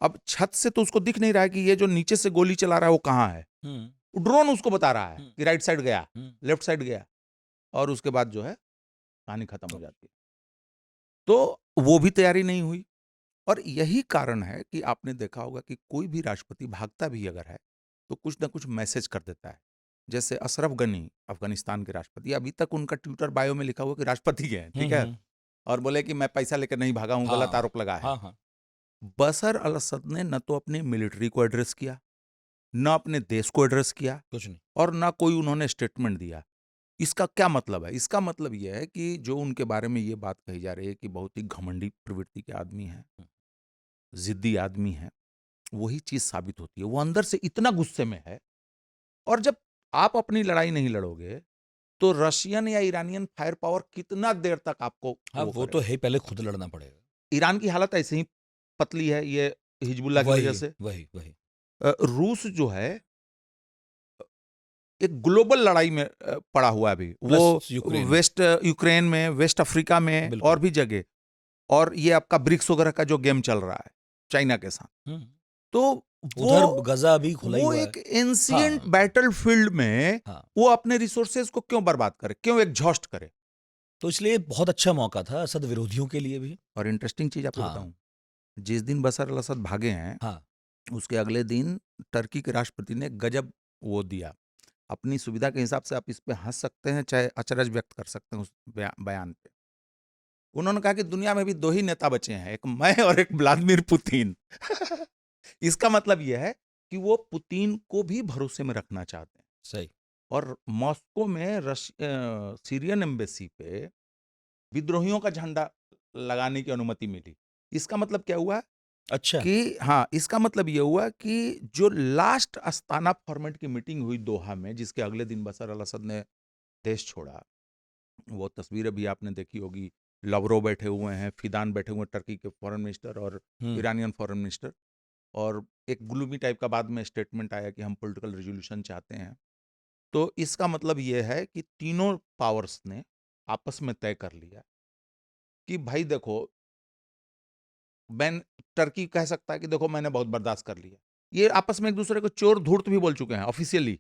[SPEAKER 1] अब छत से तो उसको दिख नहीं रहा है कि ये जो नीचे से गोली चला रहा है वो कहाँ है।
[SPEAKER 2] हुँ।
[SPEAKER 1] ड्रोन उसको बता रहा है
[SPEAKER 2] हुँ।
[SPEAKER 1] कि राइट साइड गया,
[SPEAKER 2] हुँ।
[SPEAKER 1] लेफ्ट साइड गया, और उसके बाद जो है कहानी खत्म हो
[SPEAKER 2] ओके।
[SPEAKER 1] जाती है। तो वो भी तैयारी नहीं हुई। और यही कारण है कि आपने देखा होगा कि कोई भी राष्ट्रपति भागता भी अगर है तो कुछ ना कुछ मैसेज कर देता है। जैसे अशरफ गनी, अफगानिस्तान के राष्ट्रपति, अभी तक उनका ट्विटर बायो में लिखा हुआ कि राष्ट्रपति हैं,
[SPEAKER 2] हुँ,
[SPEAKER 1] ठीक है,
[SPEAKER 2] हुँ।
[SPEAKER 1] और बोले कि मैं पैसा लेकर नहीं भागा हूं, गलत
[SPEAKER 2] हाँ।
[SPEAKER 1] आरोप लगा है।
[SPEAKER 2] हाँ, हाँ।
[SPEAKER 1] बशर अल असद ने न तो अपनी मिलिट्री को एड्रेस किया, न अपने देश को एड्रेस किया,
[SPEAKER 2] कुछ नहीं।
[SPEAKER 1] और ना कोई उन्होंने स्टेटमेंट दिया। इसका क्या मतलब है? इसका मतलब यह है कि जो उनके बारे में ये बात कही जा रही है कि बहुत ही घमंडी प्रवृत्ति के आदमी हैं,
[SPEAKER 2] हुँ।
[SPEAKER 1] जिद्दी आदमी हैं, वही चीज़ साबित होती है। वो अंदर से इतना गुस्से में है, और जब आप अपनी लड़ाई नहीं लड़ोगे, तो रशियन या ईरानियन फायर पावर कितना देर तक आपको
[SPEAKER 2] हाँ,
[SPEAKER 1] वो
[SPEAKER 2] वो तो
[SPEAKER 1] करेगा?
[SPEAKER 2] है ही, पहले खुद लड़ना पड़ेगा।
[SPEAKER 1] ईरान की हालत ऐसे ही पतली है, ये हिजबुल्लाह की वजह
[SPEAKER 2] वही,
[SPEAKER 1] से।
[SPEAKER 2] वही, वही।
[SPEAKER 1] रूस जो है एक ग्लोबल लड़ाई में पड़ा हुआ है अभी। वो
[SPEAKER 2] प्लस यूक्रेन में।
[SPEAKER 1] वेस्ट यूक्रेन में, वेस्ट अफ्रीका में और
[SPEAKER 2] बिल्कुल।
[SPEAKER 1] भी जगह, और ये आपका ब्रिक्स वगैरह का जो गेम चल रहा है चाइना के साथ।
[SPEAKER 2] हुँ।
[SPEAKER 1] तो
[SPEAKER 2] उधर
[SPEAKER 1] वो
[SPEAKER 2] गज़ा अभी खुला ही
[SPEAKER 1] वो
[SPEAKER 2] हुआ है।
[SPEAKER 1] एक एंशिएंट
[SPEAKER 2] हाँ,
[SPEAKER 1] बैटलफील्ड में
[SPEAKER 2] हाँ।
[SPEAKER 1] वो अपने रिसोर्सेज को क्यों बर्बाद करे, क्यों एग्जॉस्ट करे?
[SPEAKER 2] तो इसलिए बहुत अच्छा मौका था असद विरोधियों के लिए भी।
[SPEAKER 1] और इंटरेस्टिंग चीज आपको
[SPEAKER 2] हाँ,
[SPEAKER 1] बताऊं, जिस दिन बशर अल असद भागे हैं,
[SPEAKER 2] हाँ।
[SPEAKER 1] उसके अगले दिन टर्की के राष्ट्रपति ने गजब वो दिया। अपनी सुविधा के हिसाब से आप इस पे हंस सकते हैं, चाहे अचरज व्यक्त कर सकते हैं उस बयान पे। उन्होंने कहा कि दुनिया में भी 2 ही नेता बचे हैं, एक मैं और एक व्लादिमीर पुतिन। इसका मतलब यह है कि वो पुतिन को भी भरोसे में रखना चाहते हैं।
[SPEAKER 2] सही।
[SPEAKER 1] और मॉस्को में सीरियन एम्बेसी पे विद्रोहियों का झंडा लगाने की अनुमति मिली। इसका मतलब क्या हुआ
[SPEAKER 2] अच्छा।
[SPEAKER 1] कि हाँ, इसका मतलब ये हुआ कि जो लास्ट अस्ताना फॉर्मेट की मीटिंग हुई दोहा में, जिसके अगले दिन बशर अल असद ने देश छोड़ा, वो तस्वीरें भी आपने देखी होगी। लवरो बैठे हुए हैं, फिदान बैठे हुए हैं, टर्की के फॉरेन मिनिस्टर और
[SPEAKER 2] हुँ।
[SPEAKER 1] ईरानियन फॉरेन मिनिस्टर, और एक ग्लूमी टाइप का बाद में स्टेटमेंट आया कि हम पॉलिटिकल रेजोल्यूशन चाहते हैं। तो इसका मतलब ये है कि तीनों पावर्स ने आपस में तय कर लिया कि भाई देखो, टर्की कह सकता है कि देखो मैंने बहुत बर्दाश्त कर लिया। ये आपस में एक दूसरे को चोर धूर्त भी बोल चुके हैं ऑफिशियली।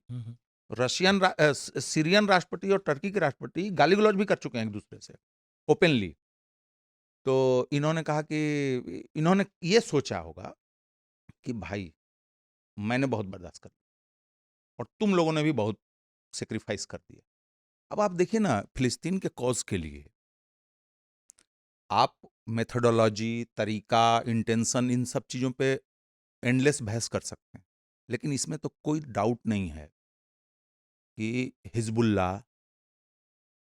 [SPEAKER 1] सीरियन राष्ट्रपति और टर्की के राष्ट्रपति गाली गलौज भी कर चुके हैं एक दूसरे से ओपनली। तो इन्होंने कहा कि इन्होंने ये सोचा होगा कि भाई मैंने बहुत बर्दाश्त कर लिया और तुम लोगों ने भी बहुत सेक्रीफाइस कर दिया। अब आप देखिए ना, फिलिस्तीन के कॉज के लिए आप मेथोडोलॉजी, तरीका, इंटेंशन, इन सब चीज़ों पे एंडलेस बहस कर सकते हैं, लेकिन इसमें तो कोई डाउट नहीं है कि हिजबुल्ला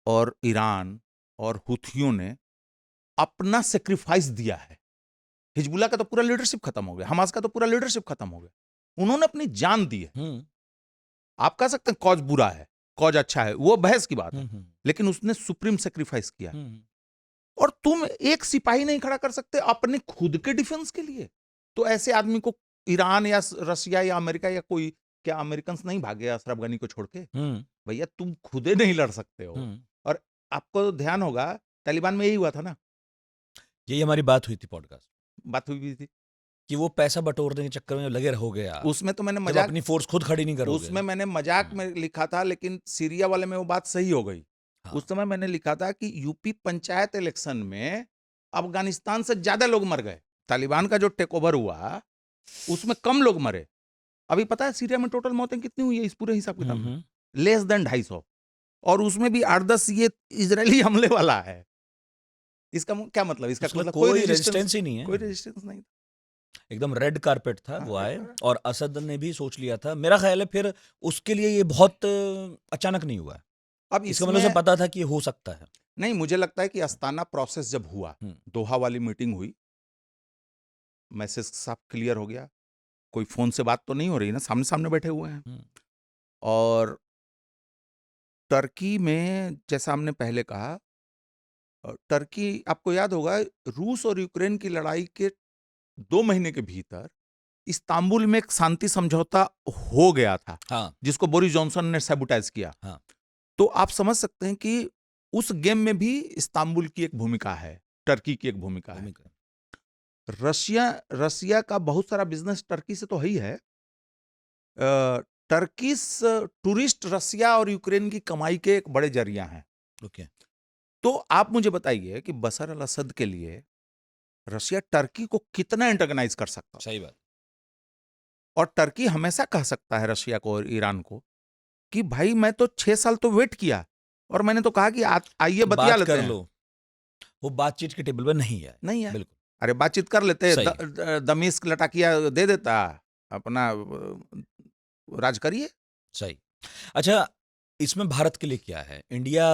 [SPEAKER 1] और ईरान और हुथियों ने अपना सेक्रीफाइस दिया है। हिजबुल्ला का तो पूरा लीडरशिप खत्म हो गया, हमास का तो पूरा लीडरशिप खत्म हो गया। उन्होंने अपनी जान दी है। आप कह सकते हैं कॉज बुरा है, कॉज अच्छा है, वो बहस की बात है, लेकिन उसने सुप्रीम सेक्रीफाइस किया। और तुम एक सिपाही नहीं खड़ा कर सकते अपने खुद के डिफेंस के लिए? तो ऐसे आदमी को ईरान या रशिया या अमेरिका या कोई, क्या अमेरिकन नहीं भागे अशरफ गनी को छोड़ के? भैया तुम खुदे नहीं लड़ सकते हो। और आपको ध्यान होगा तालिबान में यही हुआ था ना,
[SPEAKER 2] यही हमारी बात हुई थी, पॉडकास्ट
[SPEAKER 1] बात हुई भी थी
[SPEAKER 2] कि वो पैसा बटोरने के चक्कर में लगे रहोगे यार।
[SPEAKER 1] उसमें तो मैंने
[SPEAKER 2] जब
[SPEAKER 1] मजाक,
[SPEAKER 2] अपनी फोर्स खुद खड़ी नहीं करोगे।
[SPEAKER 1] उसमें मैंने मजाक में लिखा था, लेकिन सीरिया वाले में वो बात सही हो गई। उस समय मैंने लिखा था कि यूपी पंचायत इलेक्शन में अफगानिस्तान से ज्यादा लोग मर गए। तालिबान का जो टेक ओवर हुआ उसमें कम लोग मरे। अभी पता है सीरिया में टोटल मौतें कितनी हुई है इस पूरे हिसाब किताब में? लेस देन 250, और उसमें भी 8-10 ये इजरायली हमले वाला है। इसका क्या मतलब? इसका मतलब
[SPEAKER 2] कोई रेजिस्टेंस ही नहीं है,
[SPEAKER 1] कोई रेजिस्टेंस नहीं,
[SPEAKER 2] एकदम रेड कारपेट था वो आए। और असद ने भी सोच लिया था, मेरा ख्याल है फिर उसके लिए ये बहुत अचानक नहीं हुआ है। अब इसका मतलब से पता था कि हो सकता है।
[SPEAKER 1] नहीं, मुझे लगता है कि अस्ताना प्रोसेस जब हुआ, दोहा वाली मीटिंग हुई, मैसेज साफ क्लियर हो गया, कोई फोन से बात तो नहीं हो रही ना, सामने सामने बैठे हुए हैं। और टर्की में जैसा हमने पहले कहा, टर्की, आपको याद होगा रूस और यूक्रेन की लड़ाई के 2 महीने के भीतर इस्तांबुल में एक शांति समझौता हो गया था। जिसको बोरिस जॉनसन ने सैबोटाइज किया। तो आप समझ सकते हैं कि उस गेम में भी इस्तांबुल की एक भूमिका है, टर्की की एक भूमिका है। रशिया का बहुत सारा बिजनेस टर्की से तो है। टर्की टूरिस्ट रशिया और यूक्रेन की कमाई के एक बड़े जरिया हैं। तो आप मुझे बताइए कि बशर अल असद के लिए रशिया टर्की को कितना एंटागनाइज कर सकता है?
[SPEAKER 2] सही बात।
[SPEAKER 1] और टर्की हमेशा कह सकता है रशिया को और ईरान को कि भाई मैं तो 6 साल तो वेट किया और मैंने तो कहा कि आइए बतिया लेते हैं।
[SPEAKER 2] वो बातचीत के टेबल पर नहीं है।
[SPEAKER 1] बिल्कुल। अरे बातचीत कर लेते, दमिश्क लटाकिया दे देता, अपना राज करिए।
[SPEAKER 2] सही। अच्छा, इसमें भारत के लिए क्या है? इंडिया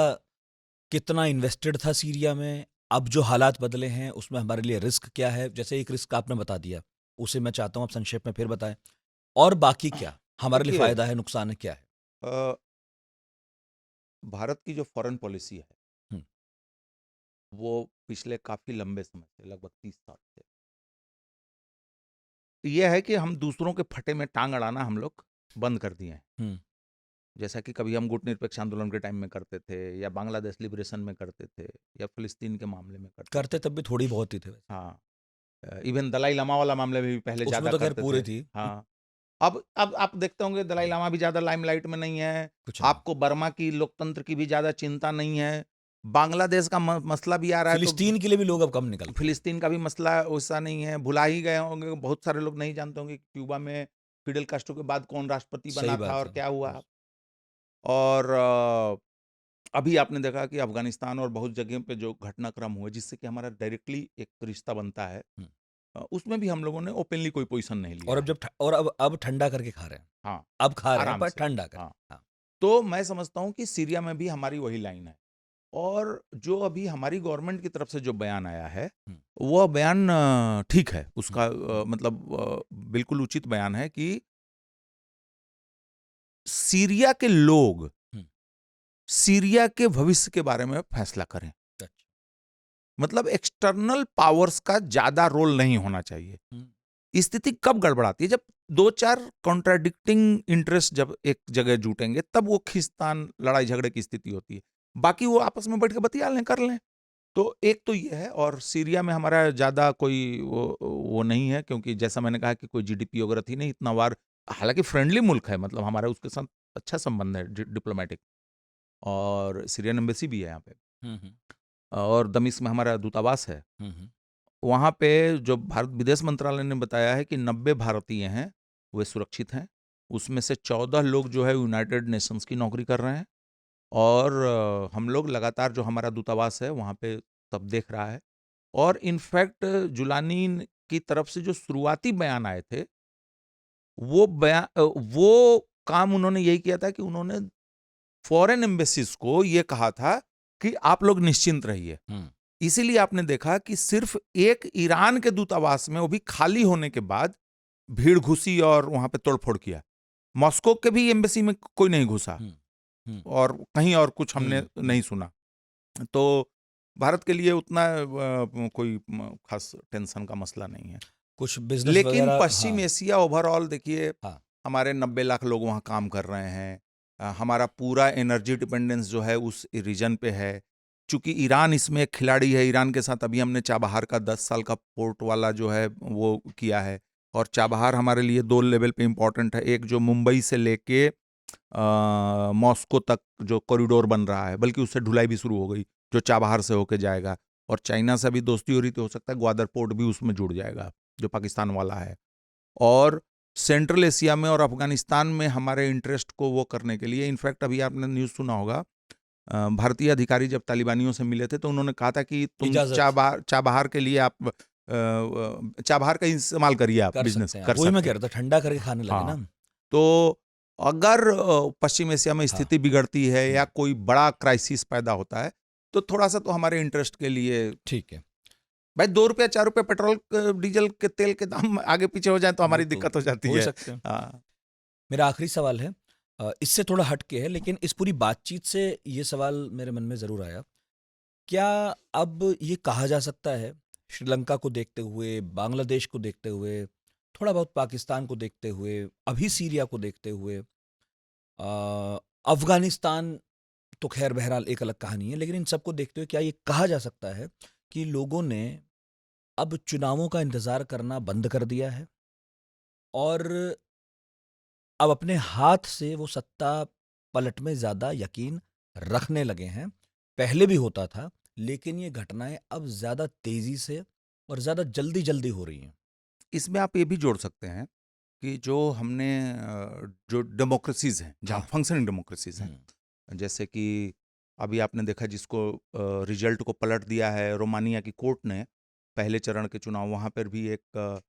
[SPEAKER 2] कितना इन्वेस्टेड था सीरिया में? अब जो हालात बदले हैं उसमें हमारे लिए रिस्क क्या है? जैसे एक रिस्क आपने बता दिया, उसे मैं चाहता हूं आप संक्षेप में फिर बताएं। और बाकी क्या हमारे लिए फायदा है, नुकसान है, क्या है?
[SPEAKER 1] भारत की जो फॉरेन पॉलिसी है वो पिछले काफी लंबे समय से, लगभग 30 साल से, यह है कि हम दूसरों के फटे में टांग अड़ाना हम लोग बंद कर दिए हैं। जैसा कि कभी हम गुट निरपेक्ष आंदोलन के टाइम में करते थे, या बांग्लादेश लिबरेशन में करते थे, या फिलिस्तीन के मामले में करते
[SPEAKER 2] तब भी थोड़ी बहुत ही थे।
[SPEAKER 1] हाँ, इवन दलाई लामा वाला मामले में भी पहले ज्यादा
[SPEAKER 2] तो करते पूरे थी।
[SPEAKER 1] हाँ, अब आप देखते होंगे दलाई लामा भी ज्यादा लाइमलाइट में नहीं है। आपको बर्मा की लोकतंत्र की भी ज्यादा चिंता नहीं है। बांग्लादेश का मसला भी आ रहा है,
[SPEAKER 2] फिलिस्तीन के लिए भी लोग अब कम निकल,
[SPEAKER 1] फिलिस्तीन का भी मसला वैसा नहीं है। भुला ही गए होंगे, बहुत सारे लोग नहीं जानते होंगे क्यूबा में फिडेल कास्ट्रो के बाद कौन राष्ट्रपति बना था और क्या हुआ। और अभी आपने देखा कि अफगानिस्तान और बहुत जगह पे जो घटनाक्रम हुए जिससे कि हमारा डायरेक्टली एक रिश्ता बनता है, उसमें भी हम लोगों ने ओपनली कोई पोजीशन नहीं लिया।
[SPEAKER 2] और अब ठंडा करके खा रहे हैं।
[SPEAKER 1] हाँ,
[SPEAKER 2] अब खा रहे हैं पर ठंडा कर।
[SPEAKER 1] हाँ। तो मैं समझता हूं कि सीरिया में भी हमारी वही लाइन है। और जो अभी हमारी गवर्नमेंट की तरफ से जो बयान आया है वह बयान ठीक है, उसका मतलब बिल्कुल उचित बयान है कि सीरिया के लोग सीरिया के भविष्य के बारे में फैसला करें। मतलब एक्सटर्नल पावर्स का ज्यादा रोल नहीं होना चाहिए। स्थिति कब गड़बड़ाती है? जब दो चार कॉन्ट्राडिक्टिंग इंटरेस्ट जब एक जगह जुटेंगे, तब वो खींचतान लड़ाई झगड़े की स्थिति होती है। बाकी वो आपस में बैठ के बतिया लें, कर लें। तो एक तो ये है, और सीरिया में हमारा ज़्यादा कोई वो नहीं है, क्योंकि जैसा मैंने कहा कि कोई जीडीपी वगैरह थी नहीं इतना वार, हालांकि फ्रेंडली मुल्क है, मतलब हमारा उसके साथ अच्छा संबंध है डिप्लोमेटिक, और सीरियन एम्बेसी भी है यहाँ पे,
[SPEAKER 2] हम्म,
[SPEAKER 1] और दमिश्क में हमारा दूतावास है।
[SPEAKER 2] हम्म,
[SPEAKER 1] वहाँ पे जो भारत विदेश मंत्रालय ने बताया है कि 90 भारतीय हैं, वे सुरक्षित हैं। उसमें से 14 लोग जो है यूनाइटेड नेशंस की नौकरी कर रहे हैं, और हम लोग लगातार जो हमारा दूतावास है वहाँ पे तब देख रहा है। और इनफैक्ट जुलानी की तरफ से जो शुरुआती बयान आए थे, वो काम उन्होंने यही किया था कि उन्होंने फॉरेन एम्बेसीज को ये कहा था कि आप लोग निश्चिंत रहिए।
[SPEAKER 2] हम्म,
[SPEAKER 1] इसीलिए आपने देखा कि सिर्फ एक ईरान के दूतावास में, वो भी खाली होने के बाद, भीड़ घुसी और वहां पे तोड़फोड़ किया। मॉस्को के भी एम्बेसी में कोई नहीं घुसा,
[SPEAKER 2] हम्म, हम्म,
[SPEAKER 1] और कहीं और कुछ हमने
[SPEAKER 2] हम्म।
[SPEAKER 1] नहीं सुना। तो भारत के लिए उतना कोई खास टेंशन का मसला नहीं है।
[SPEAKER 2] कुछ बिजनेस
[SPEAKER 1] लेकिन
[SPEAKER 2] वगैरह,
[SPEAKER 1] पश्चिम
[SPEAKER 2] हाँ।
[SPEAKER 1] एशिया ओवरऑल देखिए,
[SPEAKER 2] हाँ।
[SPEAKER 1] हमारे 90 लाख लोग वहाँ काम कर रहे हैं। हमारा पूरा एनर्जी डिपेंडेंस जो है उस रीजन पे है। चूंकि ईरान इसमें एक खिलाड़ी है, ईरान के साथ अभी हमने चाबहार का 10 साल का पोर्ट वाला जो है वो किया है। और चाबहार हमारे लिए दो लेवल पे इम्पोर्टेंट है। एक जो मुंबई से लेके मॉस्को तक जो कॉरिडोर बन रहा है, बल्कि उससे ढुलाई भी शुरू हो गई, जो चाबहार से होके जाएगा। और चाइना से अभी दोस्ती हो रही, तो हो सकता है ग्वादर पोर्ट भी उसमें जुड़ जाएगा, जो पाकिस्तान वाला है। और सेंट्रल एशिया में और अफगानिस्तान में हमारे इंटरेस्ट को वो करने के लिए, इनफैक्ट अभी आपने न्यूज़ सुना होगा, भारतीय अधिकारी जब तालिबानियों से मिले थे तो उन्होंने कहा था कि तुम
[SPEAKER 2] इजाजत
[SPEAKER 1] चाबहार के लिए आप चाबहार का इस्तेमाल करिए, आप
[SPEAKER 2] कर
[SPEAKER 1] बिजनेस
[SPEAKER 2] सकते हैं,
[SPEAKER 1] कर
[SPEAKER 2] वही मैं
[SPEAKER 1] सकते
[SPEAKER 2] कह
[SPEAKER 1] हैं।
[SPEAKER 2] रहा था, ठंडा करके खाने लगे ना
[SPEAKER 1] हाँ,
[SPEAKER 2] हम।
[SPEAKER 1] तो अगर पश्चिम एशिया में
[SPEAKER 2] हाँ।
[SPEAKER 1] स्थिति बिगड़ती है या
[SPEAKER 2] हम्म,
[SPEAKER 1] कोई बड़ा क्राइसिस पैदा होता है, तो थोड़ा सा तो हमारे इंटरेस्ट के लिए,
[SPEAKER 2] ठीक है।
[SPEAKER 1] भाई 2 रुपया 4 रुपया पेट्रोल डीजल के तेल के दाम आगे पीछे हो जाए तो
[SPEAKER 2] वो
[SPEAKER 1] हमारी
[SPEAKER 2] तो
[SPEAKER 1] दिक्कत हो जाती
[SPEAKER 2] हो ही
[SPEAKER 1] है।
[SPEAKER 2] सकते हैं।
[SPEAKER 1] हाँ।
[SPEAKER 2] मेरा आखिरी सवाल है, इससे थोड़ा हट के है, लेकिन इस पूरी बातचीत से ये सवाल मेरे मन में ज़रूर आया। क्या अब ये कहा जा सकता है, श्रीलंका को देखते हुए, बांग्लादेश को देखते हुए, थोड़ा बहुत पाकिस्तान को देखते हुए, अभी सीरिया को देखते हुए, अफगानिस्तान तो खैर बहरहाल एक अलग कहानी है, लेकिन इन सबको देखते हुए क्या ये कहा जा सकता है कि लोगों ने अब चुनावों का इंतज़ार करना बंद कर दिया है और अब अपने हाथ से वो सत्ता पलट में ज़्यादा यकीन रखने लगे हैं? पहले भी होता था, लेकिन ये घटनाएँ अब ज़्यादा तेज़ी से और ज़्यादा जल्दी-जल्दी हो रही हैं।
[SPEAKER 1] इसमें आप ये भी जोड़ सकते हैं कि जो हमने जो डेमोक्रेसीज हैं, जहाँ
[SPEAKER 2] हाँ।
[SPEAKER 1] फंक्शनिंग डेमोक्रेसीज हैं,
[SPEAKER 2] हुँ।
[SPEAKER 1] जैसे कि अभी आपने देखा जिसको रिजल्ट को पलट दिया है रोमानिया की कोर्ट ने, पहले चरण के चुनाव, वहाँ पर भी एक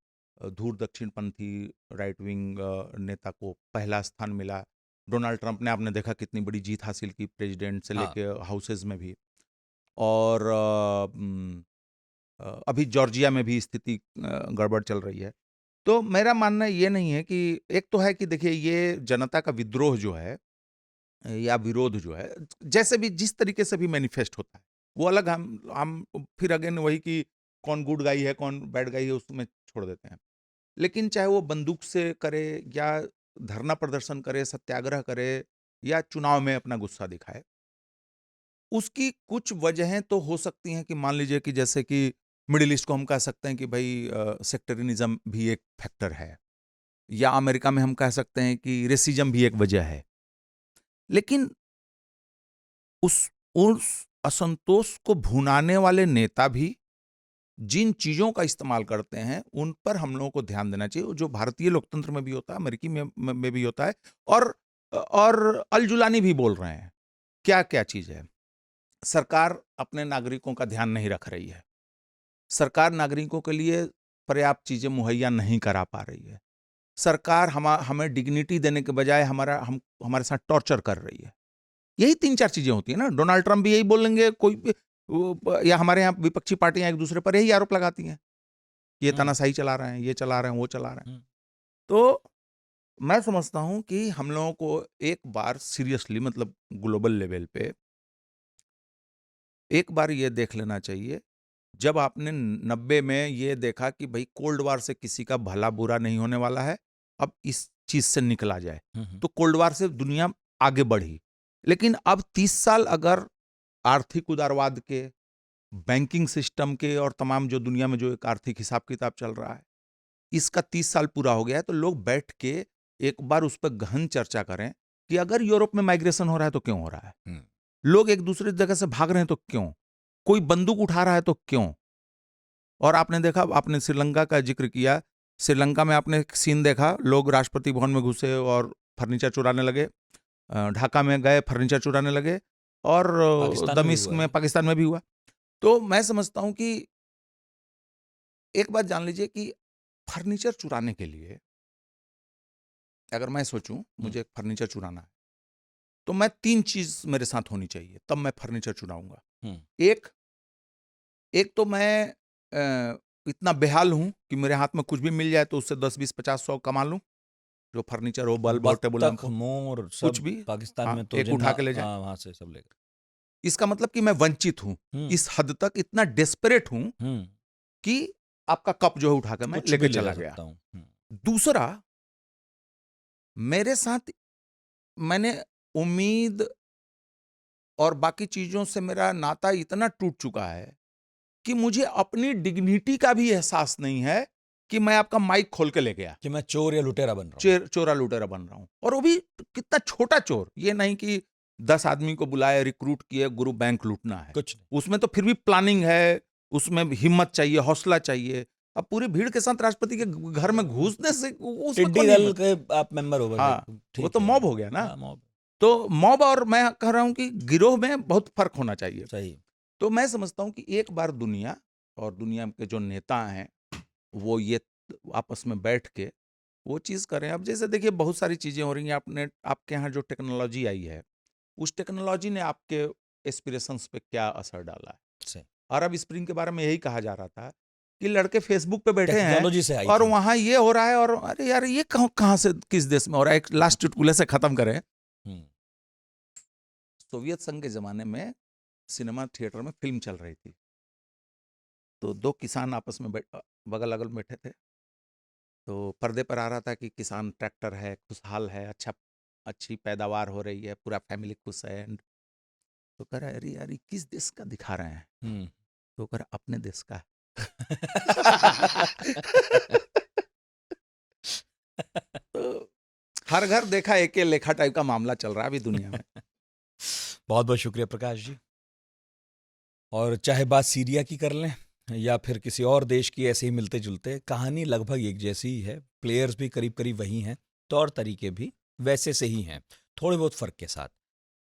[SPEAKER 1] धूर दक्षिणपंथी राइट विंग नेता को पहला स्थान मिला। डोनाल्ड ट्रंप ने, आपने देखा कितनी बड़ी जीत हासिल की, प्रेसिडेंट से
[SPEAKER 2] हाँ।
[SPEAKER 1] लेके हाउसेज में भी। और अभी जॉर्जिया में भी स्थिति गड़बड़ चल रही है। तो मेरा मानना ये नहीं है कि, एक तो है कि देखिए ये जनता का विद्रोह जो है या विरोध जो है, जैसे भी जिस तरीके से भी मैनिफेस्ट होता है, वो अलग। हम फिर अगेन वही कि कौन गुड गाई है कौन बैड गाई है उसमें छोड़ देते हैं। लेकिन चाहे वो बंदूक से करे, या धरना प्रदर्शन करे, सत्याग्रह करे, या चुनाव में अपना गुस्सा दिखाए, उसकी कुछ वजहें तो हो सकती हैं कि मान लीजिए कि जैसे कि मिडिल ईस्ट को हम कह सकते हैं कि भाई सेक्टरिनिज्म भी एक फैक्टर है, या अमेरिका में हम कह सकते हैं कि रेसिज्म भी एक वजह है। लेकिन उस असंतोष को भुनाने वाले नेता भी जिन चीजों का इस्तेमाल करते हैं, उन पर हम लोगों को ध्यान देना चाहिए, जो भारतीय लोकतंत्र में भी होता है, अमेरिकी में भी होता है। और अल जुलानी भी बोल रहे हैं, क्या क्या चीज है। सरकार अपने नागरिकों का ध्यान नहीं रख रही है, सरकार नागरिकों के लिए पर्याप्त चीजें मुहैया नहीं करा पा रही है, सरकार हमें डिग्निटी देने के बजाय हमारे साथ टॉर्चर कर रही है। यही 3-4 चीजें होती है ना। डोनाल्ड ट्रंप भी यही बोलेंगे, कोई भी या हमारे यहाँ विपक्षी पार्टियां एक दूसरे पर यही आरोप लगाती हैं, ये
[SPEAKER 2] हुँ,
[SPEAKER 1] तानाशाही चला रहे हैं, ये चला रहे हैं, वो चला रहे हैं।
[SPEAKER 2] हुँ।
[SPEAKER 1] तो मैं समझता हूं कि हम लोगों को एक बार सीरियसली, मतलब ग्लोबल लेवल पे एक बार ये देख लेना चाहिए जब आपने 90 में ये देखा कि भाई कोल्ड वार से किसी का भला बुरा नहीं होने वाला है, अब इस चीज से निकला जाए, तो कोल्ड वार से दुनिया आगे बढ़ी। लेकिन अब 30 साल अगर आर्थिक उदारवाद के, बैंकिंग सिस्टम के और तमाम जो दुनिया में जो एक आर्थिक हिसाब किताब चल रहा है, इसका 30 साल पूरा हो गया है, तो लोग बैठ के एक बार उस पर गहन चर्चा करें कि अगर यूरोप में माइग्रेशन हो रहा है तो क्यों हो रहा है, लोग एक दूसरे जगह से भाग रहे हैं तो क्यों, कोई बंदूक उठा रहा है तो क्यों। और आपने देखा, आपने श्रीलंका का जिक्र किया, श्रीलंका में आपने एक सीन देखा, लोग राष्ट्रपति भवन में घुसे और फर्नीचर चुराने लगे, ढाका में गए फर्नीचर चुराने लगे, और
[SPEAKER 2] पाकिस्तान में भी
[SPEAKER 1] दमिश्क
[SPEAKER 2] हुआ
[SPEAKER 1] में,
[SPEAKER 2] है।
[SPEAKER 1] पाकिस्तान में भी हुआ। तो मैं समझता हूं कि एक बात जान लीजिए कि फर्नीचर चुराने के लिए अगर मैं सोचूं मुझे एक फर्नीचर चुराना है, तो मैं 3 चीज मेरे साथ होनी चाहिए, तब मैं फर्नीचर चुराऊंगा। एक एक तो मैं इतना बेहाल हूं कि मेरे हाथ में कुछ भी मिल जाए तो उससे 10, 20, 50, 100 कमा लूं, जो फर्नीचर हो, बल्ब हो, टेबल लैंप
[SPEAKER 2] बत्तख,
[SPEAKER 1] हो,
[SPEAKER 2] मोर
[SPEAKER 1] कुछ
[SPEAKER 2] सब
[SPEAKER 1] भी,
[SPEAKER 2] पाकिस्तान
[SPEAKER 1] हाँ,
[SPEAKER 2] में तो
[SPEAKER 1] एक
[SPEAKER 2] जिन्ना
[SPEAKER 1] उठा के ले जाए।
[SPEAKER 2] वहां से सब लेकर।
[SPEAKER 1] इसका मतलब कि मैं वंचित हूं, इस हद तक इतना डेस्परेट हूं कि आपका कप जो है उठा के मैं
[SPEAKER 2] कुछ
[SPEAKER 1] लेके
[SPEAKER 2] भी ले
[SPEAKER 1] चला
[SPEAKER 2] जा
[SPEAKER 1] गया।
[SPEAKER 2] सकता हूँ।
[SPEAKER 1] दूसरा, मेरे साथ मैंने उम्मीद और बाकी चीजों से मेरा नाता इतना टूट चुका है कि मुझे अपनी डिग्निटी का भी एहसास नहीं है कि मैं आपका माइक खोल के ले गया,
[SPEAKER 2] कि मैं चोर या लुटेरा बन रहा हूँ।
[SPEAKER 1] चोरा लुटेरा बन रहा हूं, और वो भी कितना छोटा चोर, ये नहीं कि 10 आदमी को बुलाए, रिक्रूट किए, गुरु बैंक लूटना है,
[SPEAKER 2] कुछ नहीं।
[SPEAKER 1] उसमें तो फिर भी प्लानिंग है, उसमें हिम्मत चाहिए, हौसला चाहिए। अब पूरी भीड़ के साथ राष्ट्रपति के घर में घुसने से उसमें
[SPEAKER 2] टिड्डी
[SPEAKER 1] कौन
[SPEAKER 2] दल
[SPEAKER 1] हिम्मत?
[SPEAKER 2] के आप मेंबर हो बस,
[SPEAKER 1] हाँ, वो
[SPEAKER 2] ठीक
[SPEAKER 1] तो
[SPEAKER 2] है।
[SPEAKER 1] मॉब हो गया ना।
[SPEAKER 2] हाँ, मॉब।
[SPEAKER 1] तो मॉब और मैं कह रहा हूं कि गिरोह में बहुत फर्क होना चाहिए।
[SPEAKER 2] सही।
[SPEAKER 1] तो मैं समझता हूं कि एक बार दुनिया और दुनिया के जो नेता हैं वो ये आपस में बैठ के वो चीज़ करें। अब जैसे देखिए बहुत सारी चीज़ें हो रही हैं, आपके यहाँ जो टेक्नोलॉजी आई है, उस टेक्नोलॉजी ने आपके एस्पिरेशंस पे क्या असर डाला है।
[SPEAKER 2] सही।
[SPEAKER 1] अरब स्प्रिंग के बारे में यही कहा जा रहा था कि लड़के फेसबुक पे बैठे हैं
[SPEAKER 2] टेक्नोलॉजी से आई
[SPEAKER 1] और
[SPEAKER 2] थी।
[SPEAKER 1] वहाँ ये हो रहा है, और अरे यार ये कहाँ से किस देश में हो रहा है। एक लास्ट चुटकुले से खत्म करें। सोवियत संघ के ज़माने में सिनेमा थिएटर में फिल्म चल रही थी, तो 2 किसान आपस में बगल अगल बैठे थे, तो पर्दे पर आ रहा था कि किसान ट्रैक्टर है, खुशहाल है, अच्छी पैदावार हो रही है, पूरा फैमिली खुश है। तो कह रहा है, अरे यार ये किस देश का दिखा रहे हैं? तो कह रहा अपने देश का। तो हर घर देखा एक लेखा टाइप का मामला चल रहा है अभी दुनिया में।
[SPEAKER 2] बहुत बहुत शुक्रिया प्रकाश जी। और चाहे बात सीरिया की कर लें या फिर किसी और देश की, ऐसे ही मिलते जुलते कहानी लगभग एक जैसी ही है, प्लेयर्स भी करीब करीब वही हैं, तौर तरीके भी वैसे से ही हैं, थोड़े बहुत फ़र्क के साथ।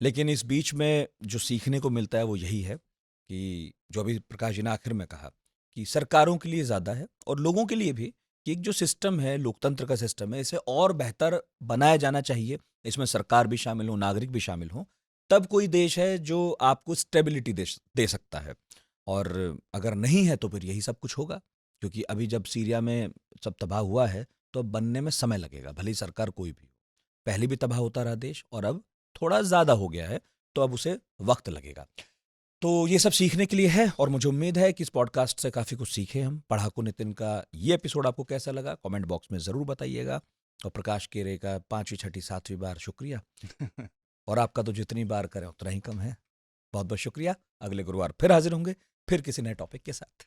[SPEAKER 2] लेकिन इस बीच में जो सीखने को मिलता है वो यही है कि जो अभी प्रकाश जी ने आखिर में कहा कि सरकारों के लिए ज़्यादा है और लोगों के लिए भी, कि एक जो सिस्टम है, लोकतंत्र का सिस्टम है, इसे और बेहतर बनाया जाना चाहिए। इसमें सरकार भी शामिल हो, नागरिक भी शामिल हो, तब कोई देश है जो आपको स्टेबिलिटी दे सकता है। और अगर नहीं है तो फिर यही सब कुछ होगा, क्योंकि अभी जब सीरिया में सब तबाह हुआ है तो अब बनने में समय लगेगा, भले ही सरकार कोई भी हो। पहले भी तबाह होता रहा देश और अब थोड़ा ज़्यादा हो गया है, तो अब उसे वक्त लगेगा। तो ये सब सीखने के लिए है और मुझे उम्मीद है कि इस पॉडकास्ट से काफ़ी कुछ सीखे हम। पढ़ाकू नितिन का ये एपिसोड आपको कैसा लगा कमेंट बॉक्स में ज़रूर बताइएगा। और प्रकाश केरे का 5वीं 6ठी 7वीं बार शुक्रिया। और आपका तो जितनी बार करें उतना ही कम है। बहुत बहुत शुक्रिया। अगले गुरुवार फिर हाजिर होंगे, फिर किसी नए टॉपिक के साथ।